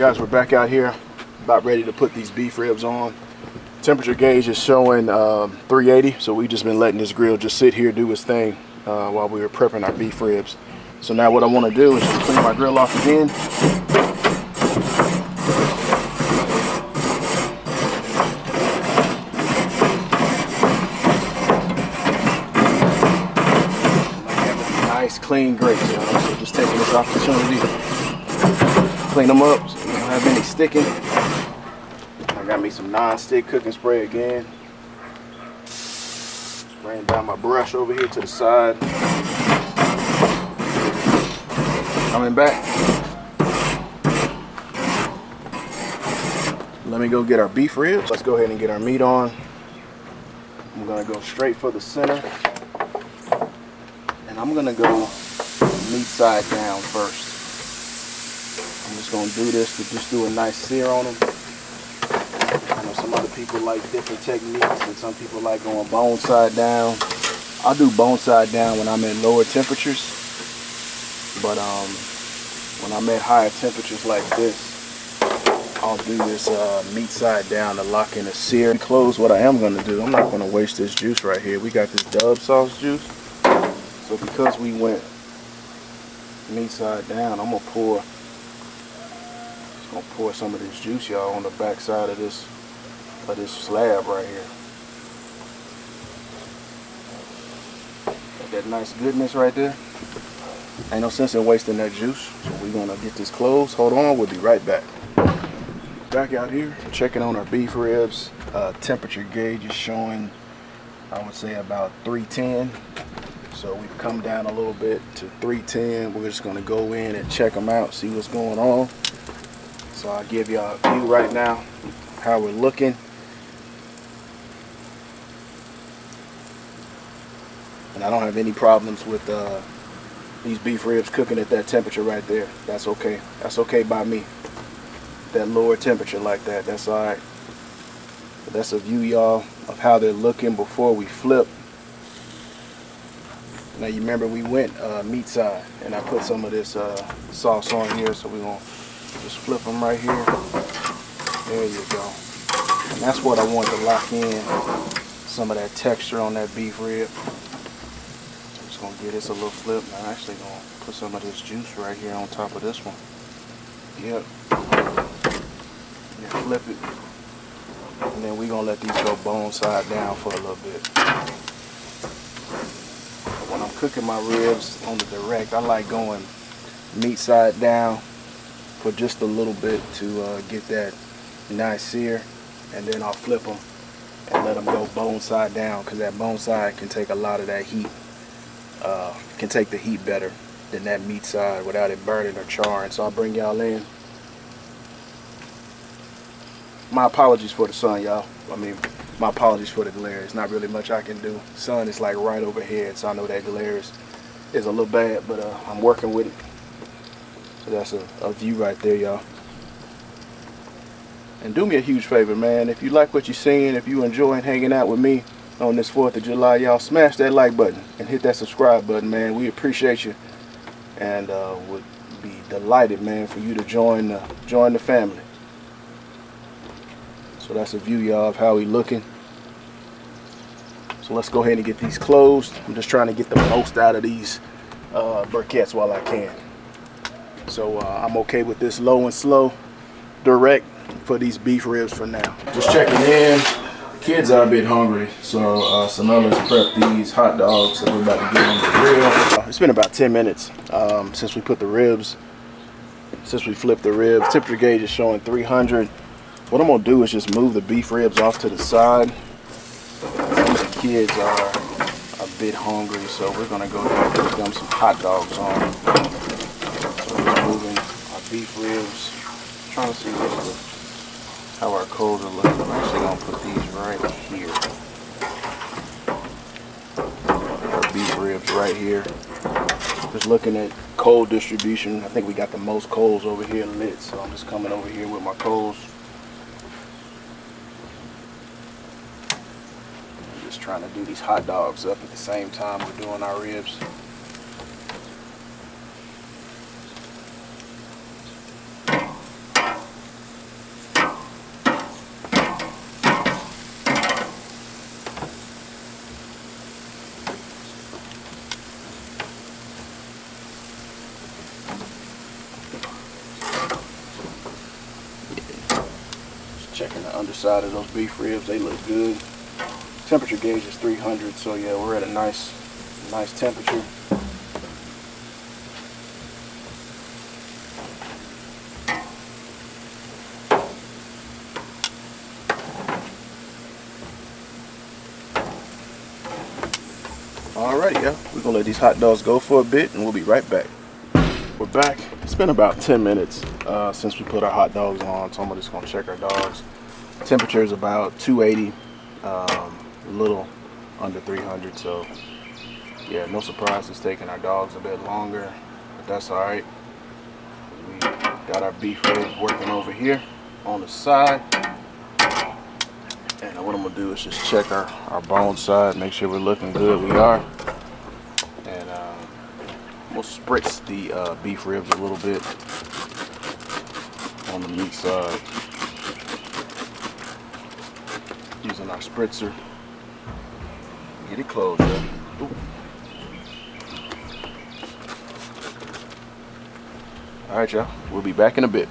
guys, we're back out here about ready to put these beef ribs on. Temperature gauge is showing 380, so we just been letting this grill just sit here do its thing while we were prepping our beef ribs. So now what I want to do is just clean my grill off again. Nice clean grates, y'all. So just taking this opportunity to clean them up so we don't have any sticking. I got me some non-stick cooking spray again. Spraying down my brush over here to the side. Coming back. Let me go get our beef ribs. Let's go ahead and get our meat on. I'm gonna go straight for the center. And I'm gonna go meat side down first. I'm just gonna do this to just do a nice sear on them. I know some other people like different techniques and some people like going bone side down. I'll do bone side down when I'm at lower temperatures. But when I'm at higher temperatures like this, I'll do this meat side down to lock in a sear. To close, what I am gonna do, I'm not gonna waste this juice right here. We got this Dub sauce juice. So because we went meat side down, I'm gonna pour some of this juice, y'all, on the back side of this slab right here. Got that nice goodness right there. Ain't no sense in wasting that juice. So we're gonna get this closed. Hold on, we'll be right back. Back out here, checking on our beef ribs. Temperature gauge is showing, I would say, about 310. So we've come down a little bit to 310. We're just gonna go in and check them out, see what's going on. So I'll give y'all a view right now, how we're looking. And I don't have any problems with these beef ribs cooking at that temperature right there. That's okay. That's okay by me. That lower temperature like that, that's all right. But that's a view, y'all, of how they're looking before we flip. Now you remember we went meat side, and I put some of this sauce on here, so we're gonna just flip them right here. There you go. And that's what I want to lock in, some of that texture on that beef rib. I'm just gonna give this a little flip. I'm actually gonna put some of this juice right here on top of this one. Yep. And flip it. And then we're gonna let these go bone side down for a little bit. When I'm cooking my ribs on the direct, I like going meat side down for just a little bit to get that nice sear, and then I'll flip them and let them go bone side down, because that bone side can take a lot of that heat, can take the heat better than that meat side without it burning or charring. So I'll bring y'all in. My apologies for the sun, y'all. I mean, my apologies for the glare. It's not really much I can do. Sun is like right overhead, so I know that glare is a little bad, but I'm working with it. So that's a view right there, y'all. And do me a huge favor, man. If you like what you're seeing, if you enjoying hanging out with me on this 4th of July, y'all, smash that like button and hit that subscribe button, man. We appreciate you, and would be delighted, man, for you to join the family. So that's a view, y'all, of how we looking. So let's go ahead and get these closed. I'm just trying to get the most out of these briquettes while I can. So I'm okay with this low and slow direct for these beef ribs for now. Just checking in. The kids are a bit hungry, so Samella's prepped these hot dogs that we're about to get on the grill. It's been about 10 minutes since we put the ribs, since we flipped the ribs. Temperature gauge is showing 300. What I'm gonna do is just move the beef ribs off to the side. Some of the kids are a bit hungry, so we're gonna go ahead and put them some hot dogs on. So we're moving our beef ribs. Trying to see how our coals are looking. I'm actually gonna put these right here. Our beef ribs right here. Just looking at coal distribution, I think we got the most coals over here lit, so I'm just coming over here with my coals. Just trying to do these hot dogs up at the same time we're doing our ribs. underside of those beef ribs. They look good. Temperature gauge is 300, so yeah, we're at a nice temperature. Alrighty, yeah, we're gonna let these hot dogs go for a bit and we'll be right back. We're back. It's been about 10 minutes since we put our hot dogs on, so I'm just gonna check our dogs. Temperature is about 280, a little under 300, so yeah, no surprise it's taking our dogs a bit longer, but that's alright. We got our beef ribs working over here on the side. And what I'm gonna do is just check our bone side, make sure we're looking good. We are. And we'll spritz the beef ribs a little bit on the meat side using our spritzer. Get it closed, yeah. Alright, y'all, we'll be back in a bit.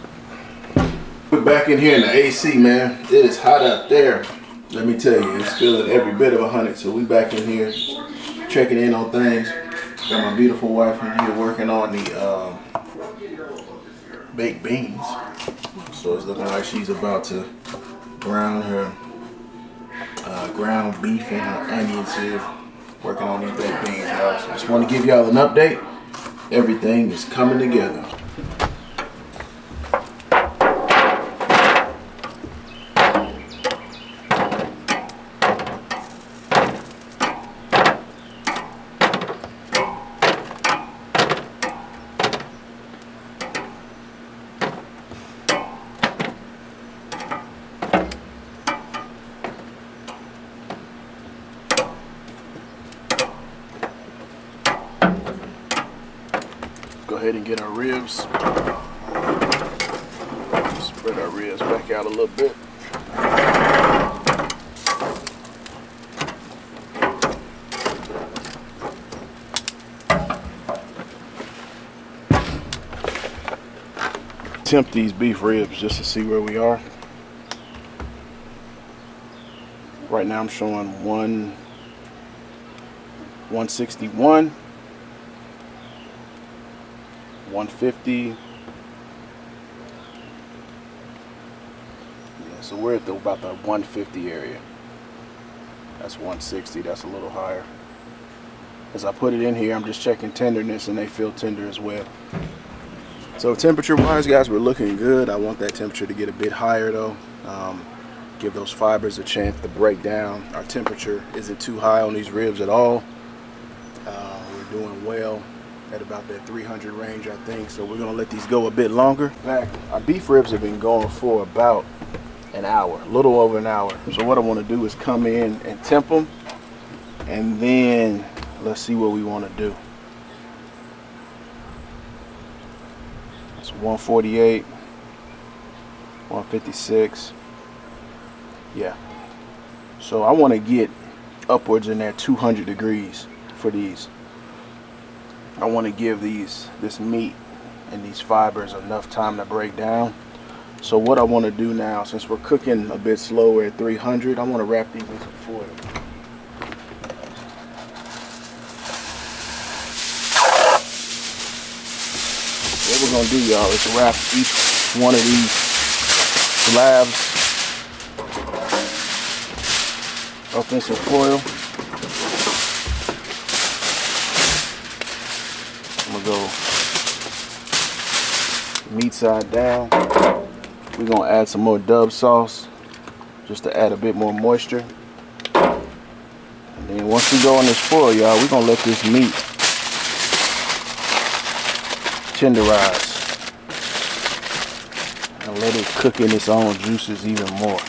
We're back in here in the AC, man. It is hot out there. Let me tell you, it's feeling every bit of 100. So we back in here checking in on things. Got my beautiful wife in here working on the baked beans. So it's looking like she's about to brown her ground beef and her onions here, working on these baked beans, y'all. So just want to give y'all an update. Everything is coming together. Go ahead and get our ribs. Spread our ribs back out a little bit. Tempt these beef ribs just to see where we are. Right now I'm showing 161. 150. Yeah, so we're at about the 150 area. That's 160. That's a little higher. As I put it in here, I'm just checking tenderness, and they feel tender as well. So temperature-wise, guys, we're looking good. I want that temperature to get a bit higher, though. Give those fibers a chance to break down. Our temperature isn't too high on these ribs at all. We're doing well at about that 300 range, I think. So we're gonna let these go a bit longer. In fact, our beef ribs have been going for about an hour, a little over an hour. So what I want to do is come in and temp them, and then let's see what we want to do. It's 148, 156. Yeah. So I want to get upwards in there 200 degrees for these. I want to give this meat and these fibers enough time to break down. So what I want to do now, since we're cooking a bit slower at 300, I want to wrap these in some foil. What we're gonna do, y'all, is wrap each one of these slabs up in some foil. I'm gonna go meat side down. We're gonna add some more Dub sauce just to add a bit more moisture. And then once we go in this foil, y'all, we're gonna let this meat tenderize and let it cook in its own juices even more.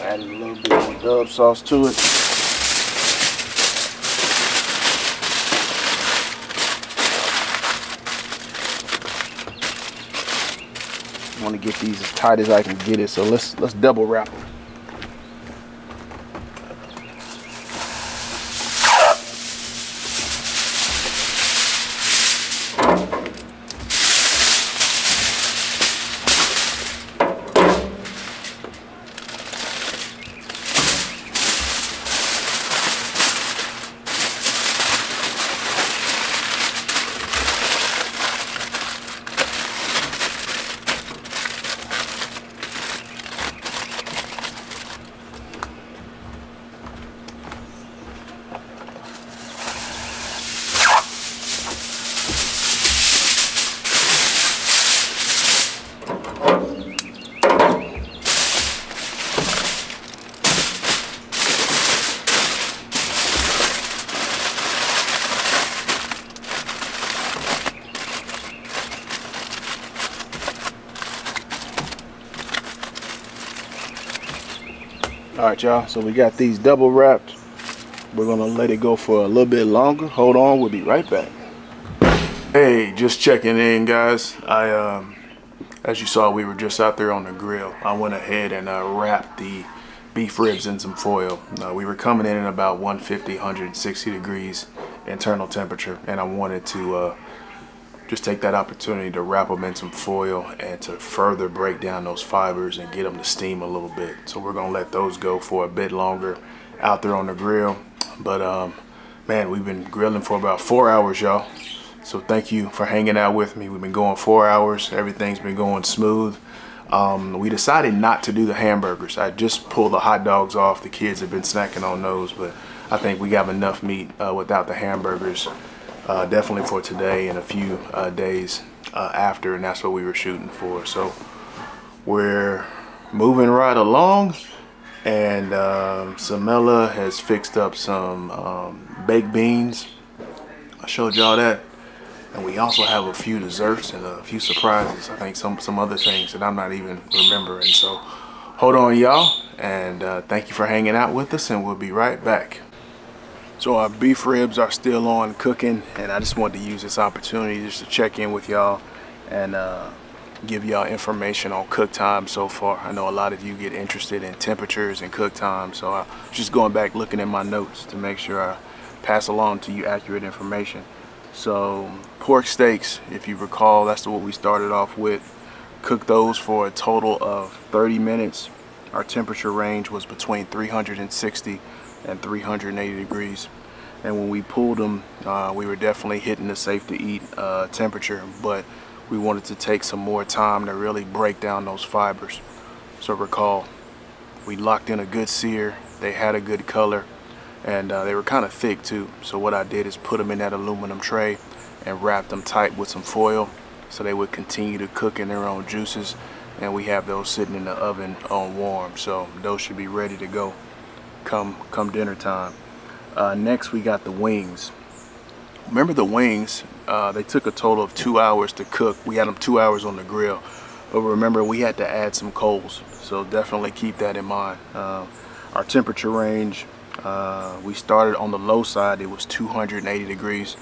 Adding a little bit more Dub sauce to it. want to get these as tight as I can get it. So let's double wrap them. Alright y'all, so we got these double wrapped. We're gonna let it go for a little bit longer. Hold on, we'll be right back. Hey, just checking in guys. As you saw, we were just out there on the grill. I went ahead and wrapped the beef ribs in some foil. We were coming in at about 150, 160 degrees internal temperature, and I wanted to just take that opportunity to wrap them in some foil and to further break down those fibers and get them to steam a little bit. So we're gonna let those go for a bit longer out there on the grill. But man, we've been grilling for about 4 hours, y'all. So thank you for hanging out with me. We've been going 4 hours. Everything's been going smooth. We decided not to do the hamburgers. I just pulled the hot dogs off. The kids have been snacking on those, but I think we got enough meat without the hamburgers. Definitely for today and a few days after, and that's what we were shooting for. So we're moving right along, and Samela has fixed up some baked beans. I showed y'all that, and we also have a few desserts and a few surprises. I think some other things that I'm not even remembering. So hold on y'all, and thank you for hanging out with us, and we'll be right back. So our beef ribs are still on cooking, and I just wanted to use this opportunity just to check in with y'all and give y'all information on cook time so far. I know a lot of you get interested in temperatures and cook time, so I'm just going back looking at my notes to make sure I pass along to you accurate information. So pork steaks, if you recall, that's what we started off with. Cooked those for a total of 30 minutes. Our temperature range was between 360 and 380 degrees, and when we pulled them, we were definitely hitting the safe to eat temperature, but we wanted to take some more time to really break down those fibers. So recall, we locked in a good sear. They had a good color, and they were kind of thick too. So what I did is put them in that aluminum tray and wrapped them tight with some foil so they would continue to cook in their own juices, and we have those sitting in the oven on warm, so those should be ready to go come dinner time. Next we got the wings. Remember the wings, they took a total of 2 hours to cook. We had them 2 hours on the grill, but remember we had to add some coals, so definitely keep that in mind. Our temperature range, we started on the low side. It was 280 degrees.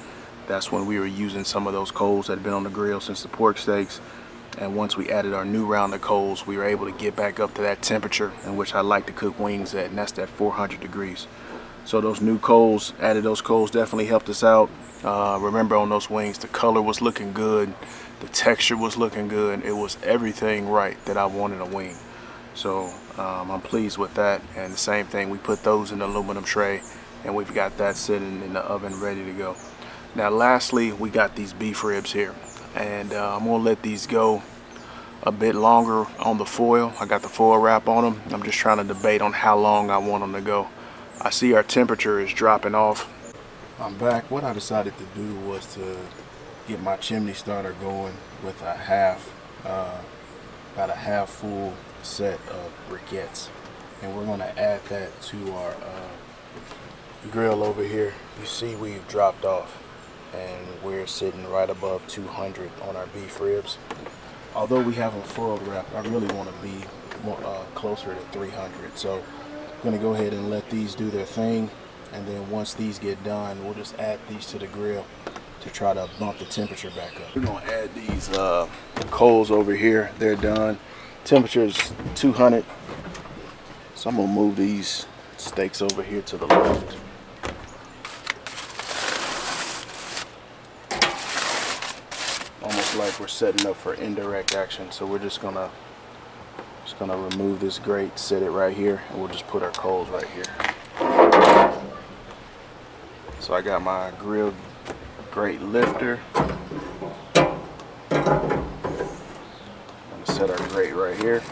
That's when we were using some of those coals that had been on the grill since the pork steaks. And once we added our new round of coals, we were able to get back up to that temperature in which I like to cook wings at, and that's at 400 degrees. So those new coals, added those coals, definitely helped us out. Remember on those wings, the color was looking good, the texture was looking good. It was everything right that I wanted a wing. So I'm pleased with that. And the same thing, we put those in the aluminum tray, and we've got that sitting in the oven ready to go. Now lastly, we got these beef ribs here, and I'm gonna let these go a bit longer on the foil. I got the foil wrap on them. I'm just trying to debate on how long I want them to go. I see our temperature is dropping off. I'm back. What I decided to do was to get my chimney starter going with a about a half full set of briquettes, and we're gonna add that to our grill over here. You see we've dropped off, and we're sitting right above 200 on our beef ribs. Although we have them foil wrapped, I really want to be more closer to 300. So I'm gonna go ahead and let these do their thing, and then once these get done, we'll just add these to the grill to try to bump the temperature back up. We're gonna add these coals over here. They're done. Temperature is 200. So I'm gonna move these steaks over here to the left. Almost like we're setting up for indirect action. So we're just gonna remove this grate, set it right here, and we'll just put our coals right here. So I got my grill grate lifter. I'm gonna set our grate right here.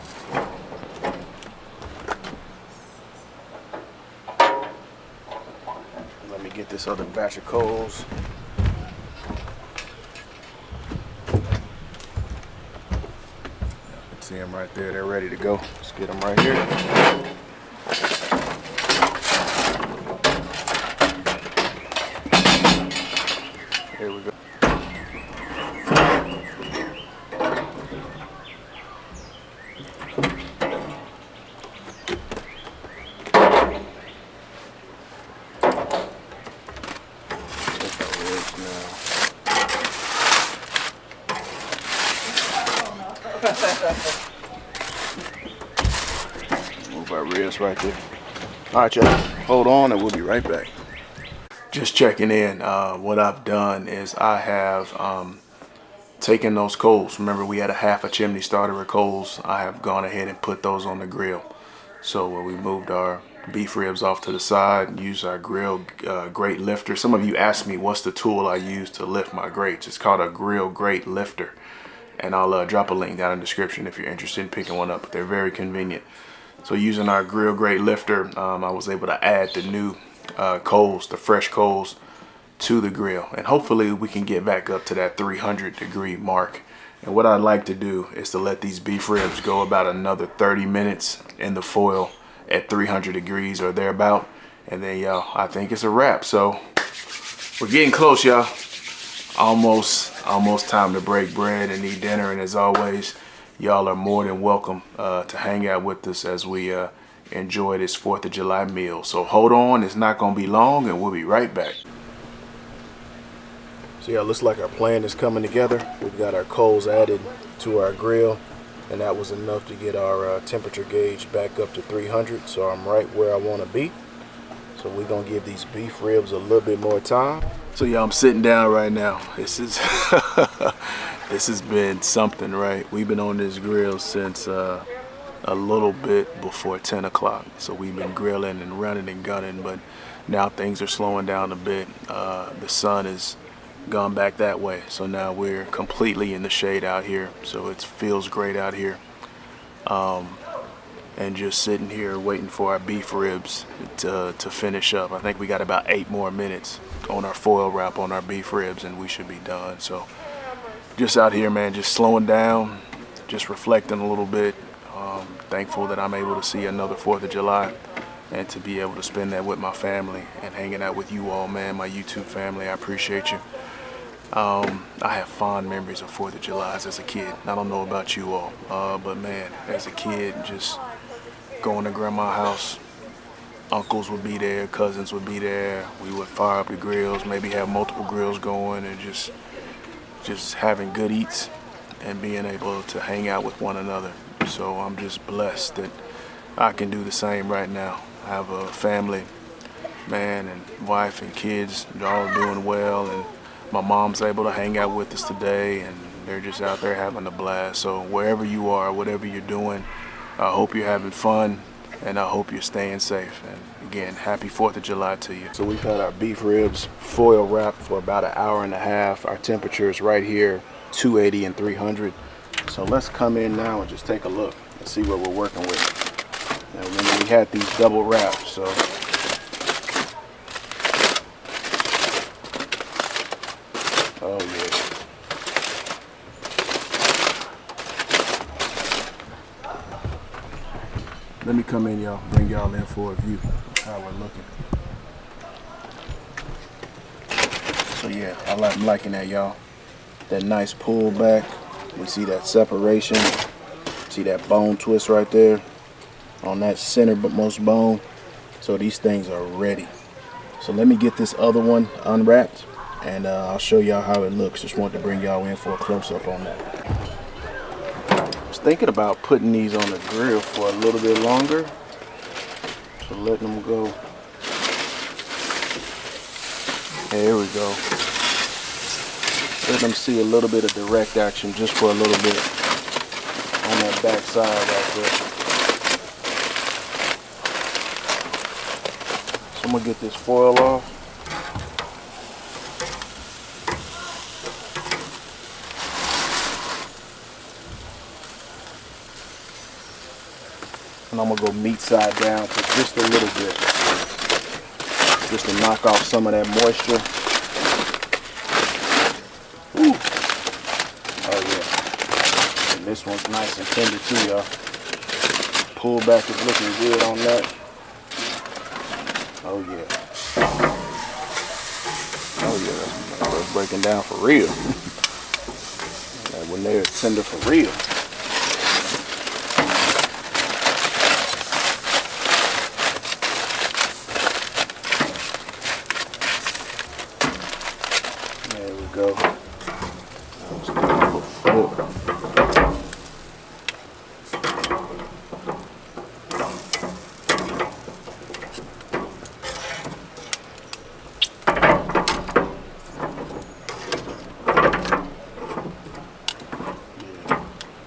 Let me get this other batch of coals. See them right there, they're ready to go. Let's get them right here. Here we go. Move our ribs right there. All right, y'all, hold on and we'll be right back. Just checking in. What I've done is I have taken those coals. Remember, we had a half a chimney starter of coals. I have gone ahead and put those on the grill. So we moved our beef ribs off to the side and used our grill grate lifter. Some of you asked me what's the tool I use to lift my grates. It's called a grill grate lifter. And I'll drop a link down in the description if you're interested in picking one up. But they're very convenient. So using our grill grate lifter, I was able to add the new coals, the fresh coals, to the grill. And hopefully we can get back up to that 300-degree mark. And what I'd like to do is to let these beef ribs go about another 30 minutes in the foil at 300 degrees or thereabout. And then, y'all, I think it's a wrap. So we're getting close, y'all. Almost time to break bread and eat dinner. And as always, y'all are more than welcome to hang out with us as we enjoy this 4th of July meal. So hold on, it's not gonna be long and we'll be right back. So yeah, looks like our plan is coming together. We've got our coals added to our grill, and that was enough to get our temperature gauge back up to 300. So I'm right where I want to be. So we're gonna give these beef ribs a little bit more time. So yeah, I'm sitting down right now. This is this has been something, right? We've been on this grill since a little bit before 10 o'clock. So we've been grilling and running and gunning, but now things are slowing down a bit. The sun has gone back that way. So now we're completely in the shade out here. So it feels great out here. And just sitting here waiting for our beef ribs to finish up. I think we got about 8 more minutes on our foil wrap on our beef ribs and we should be done. So just out here, man, just slowing down, just reflecting a little bit. Thankful that I'm able to see another 4th of July and to be able to spend that with my family and hanging out with you all, man, my YouTube family. I appreciate you. I have fond memories of 4th of July as a kid. I don't know about you all, but man, as a kid, just going to grandma's house, uncles would be there, cousins would be there. We would fire up the grills, maybe have multiple grills going, and just having good eats and being able to hang out with one another. So I'm just blessed that I can do the same right now. I have a family, man, and wife and kids. They're all doing well, and my mom's able to hang out with us today, and they're just out there having a blast. So wherever you are, whatever you're doing, I hope you're having fun, and I hope you're staying safe. And again, happy 4th of July to you. So we've had our beef ribs foil wrapped for about an hour and a half. Our temperature is right here, 280 and 300. So let's come in now and just take a look and see what we're working with. Now remember, we had these double wraps, so oh yeah. Let me come in, y'all, bring y'all in for a view of how we're looking. So yeah, I'm liking that, y'all. That nice pull back. We see that separation. See that bone twist right there on that centermost bone. So these things are ready. So let me get this other one unwrapped and I'll show y'all how it looks. Just wanted to bring y'all in for a close-up on that. I was thinking about putting these on the grill for a little bit longer, so letting them go. There we go. Let them see a little bit of direct action just for a little bit on that back side right there. So I'm gonna get this foil off. And I'm gonna go meat side down for just a little bit, just to knock off some of that moisture. Ooh. Oh yeah. And this one's nice and tender too, y'all. Pull back is looking good on that. Oh yeah. Oh yeah, that's breaking down for real. When they're tender for real. There we go. Let's give it a little flip.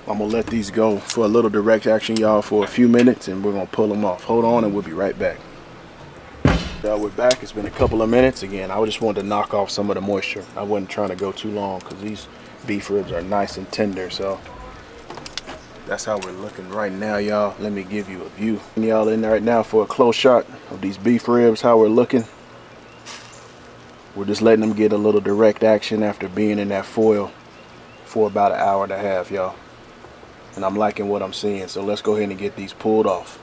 I'm gonna let these go for a little direct action, y'all, for a few minutes, and we're gonna pull them off. Hold on, and we'll be right back. We're back. It's been a couple of minutes. Again, I just wanted to knock off some of the moisture. I wasn't trying to go too long because these beef ribs are nice and tender. So that's how we're looking right now, y'all. Let me give you a view. Y'all in there right now for a close shot of these beef ribs, how we're looking. We're just letting them get a little direct action after being in that foil for about an hour and a half, y'all. And I'm liking what I'm seeing, so let's go ahead and get these pulled off.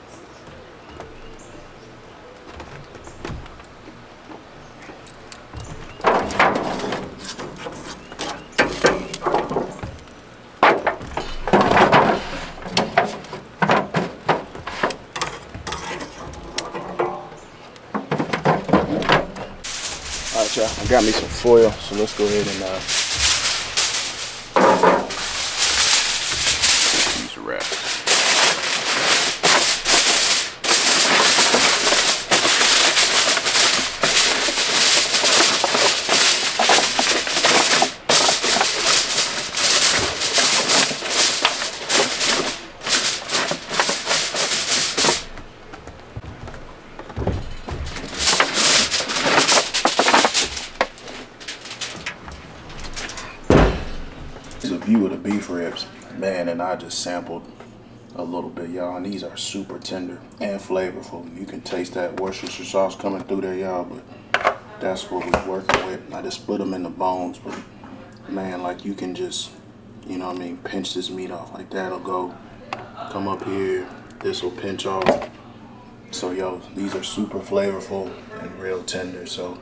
Alright, y'all, I got me some foil, so let's go ahead and use a wrap. Here's a view of the beef ribs, man, and I just sampled a little bit, y'all, and these are super tender and flavorful. You can taste that Worcestershire sauce coming through there, y'all, but that's what we're working with. I just split them in the bones, but man, like, you can just, you know what I mean, pinch this meat off like that. It'll go, come up here, this will pinch off. So yo, these are super flavorful and real tender, so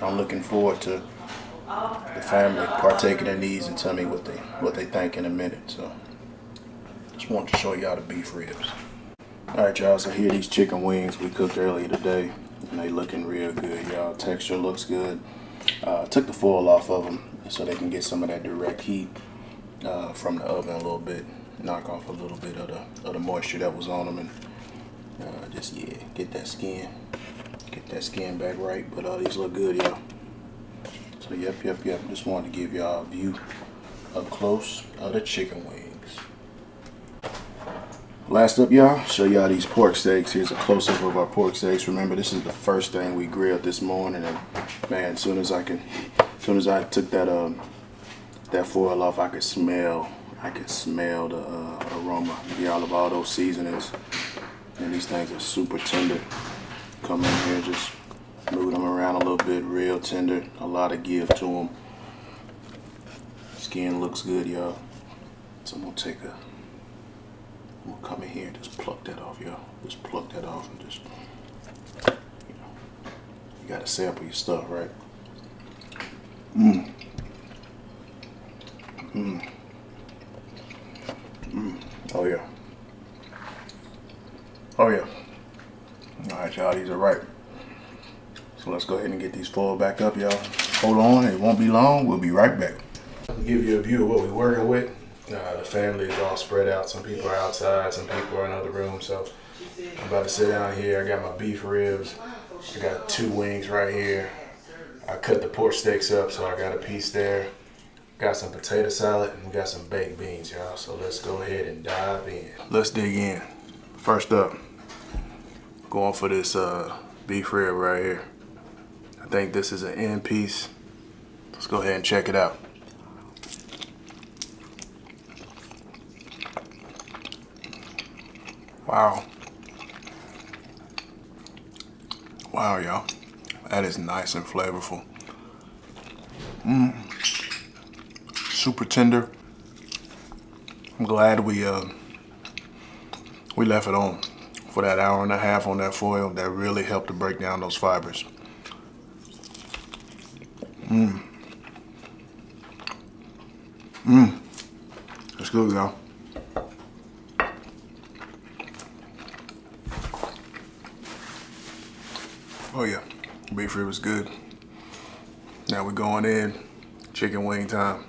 I'm looking forward to the family partaking in these and tell me what they think in a minute. So just wanted to show y'all the beef ribs. Alright, y'all, so here are these chicken wings we cooked earlier today, and they looking real good, y'all. Texture looks good. Took the foil off of them so they can get some of that direct heat from the oven a little bit, knock off a little bit of the moisture that was on them, and just, yeah, get that skin back right. But these look good, y'all. So yep, just wanted to give y'all a view up close of the chicken wings. Last up, y'all, show y'all these pork steaks. Here's a close-up of our pork steaks. Remember, this is the first thing we grilled this morning, and man, as soon as I took that foil off, I could smell the aroma y'all of all those seasonings. And these things are super tender. Come in here, just move them around a little bit, real tender, a lot of give to them. Skin looks good, y'all. So I'm gonna come in here and just pluck that off, y'all. Just pluck that off and just, you know, you gotta sample your stuff, right? Oh yeah. Oh yeah. All right, y'all, these are right. So let's go ahead and get these foiled back up, y'all. Hold on, it won't be long. We'll be right back. I'll give you a view of what we're working with. The family is all spread out. Some people are outside, some people are in other rooms. So I'm about to sit down here. I got my beef ribs. I got 2 wings right here. I cut the pork steaks up, so I got a piece there. Got some potato salad and we got some baked beans, y'all. So let's go ahead and dive in. Let's dig in. First up, going for this beef rib right here. I think this is an end piece. Let's go ahead and check it out. Wow. Wow, y'all. That is nice and flavorful. Super tender. I'm glad we left it on for that hour and a half on that foil. That really helped to break down those fibers. That's good, y'all. Oh yeah, beef rib is good. Now we're going in, chicken wing time.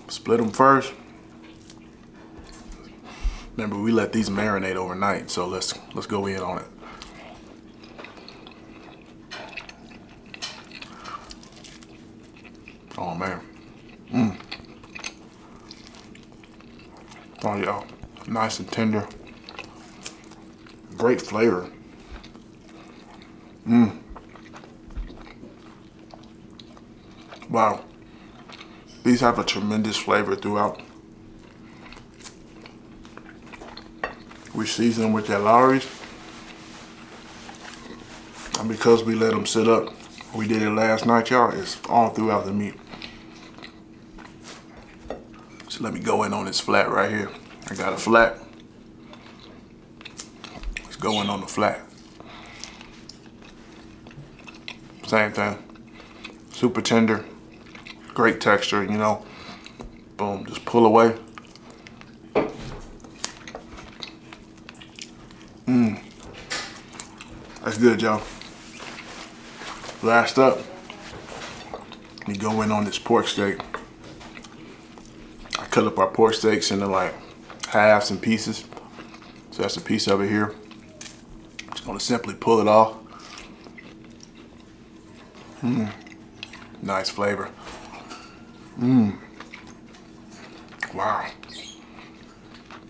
Split them first. Remember, we let these marinate overnight, so let's go in on it. Oh man. Oh yeah, nice and tender. Great flavor. Wow. These have a tremendous flavor throughout. We season them with that Lawry's. And because we let them sit up, we did it last night, y'all, it's all throughout the meat. So let me go in on this flat right here. I got a flat. Let's go in on the flat. Same thing. Super tender. Great texture, you know. Boom, just pull away. That's good, y'all. Last up, we go in on this pork steak. I cut up our pork steaks into like halves and pieces. So that's a piece of it here. Just gonna simply pull it off. Nice flavor. Wow.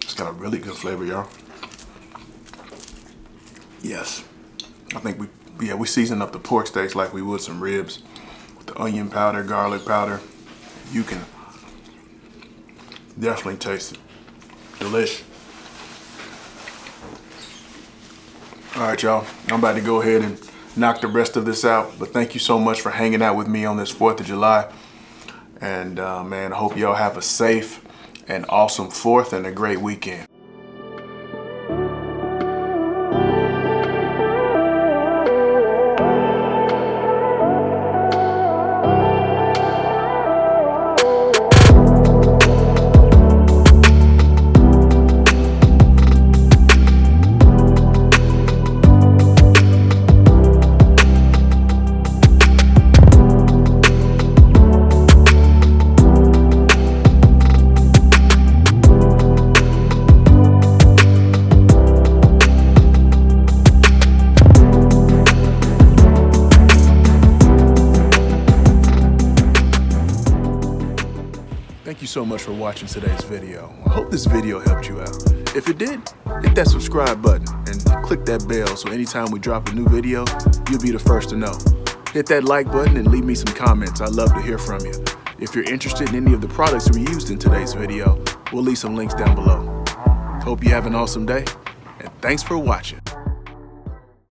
It's got a really good flavor, y'all. Yes. I think we season up the pork steaks like we would some ribs with the onion powder, garlic powder. You can definitely taste it. Delish. All right, y'all. I'm about to go ahead and knock the rest of this out. But thank you so much for hanging out with me on this 4th of July. And man, I hope y'all have a safe and awesome 4th and a great weekend. Thank you so much for watching today's video. I hope this video helped you out. If it did, hit that subscribe button and click that bell so anytime we drop a new video, you'll be the first to know. Hit that like button and leave me some comments. I'd love to hear from you. If you're interested in any of the products we used in today's video, we'll leave some links down below. Hope you have an awesome day, and thanks for watching.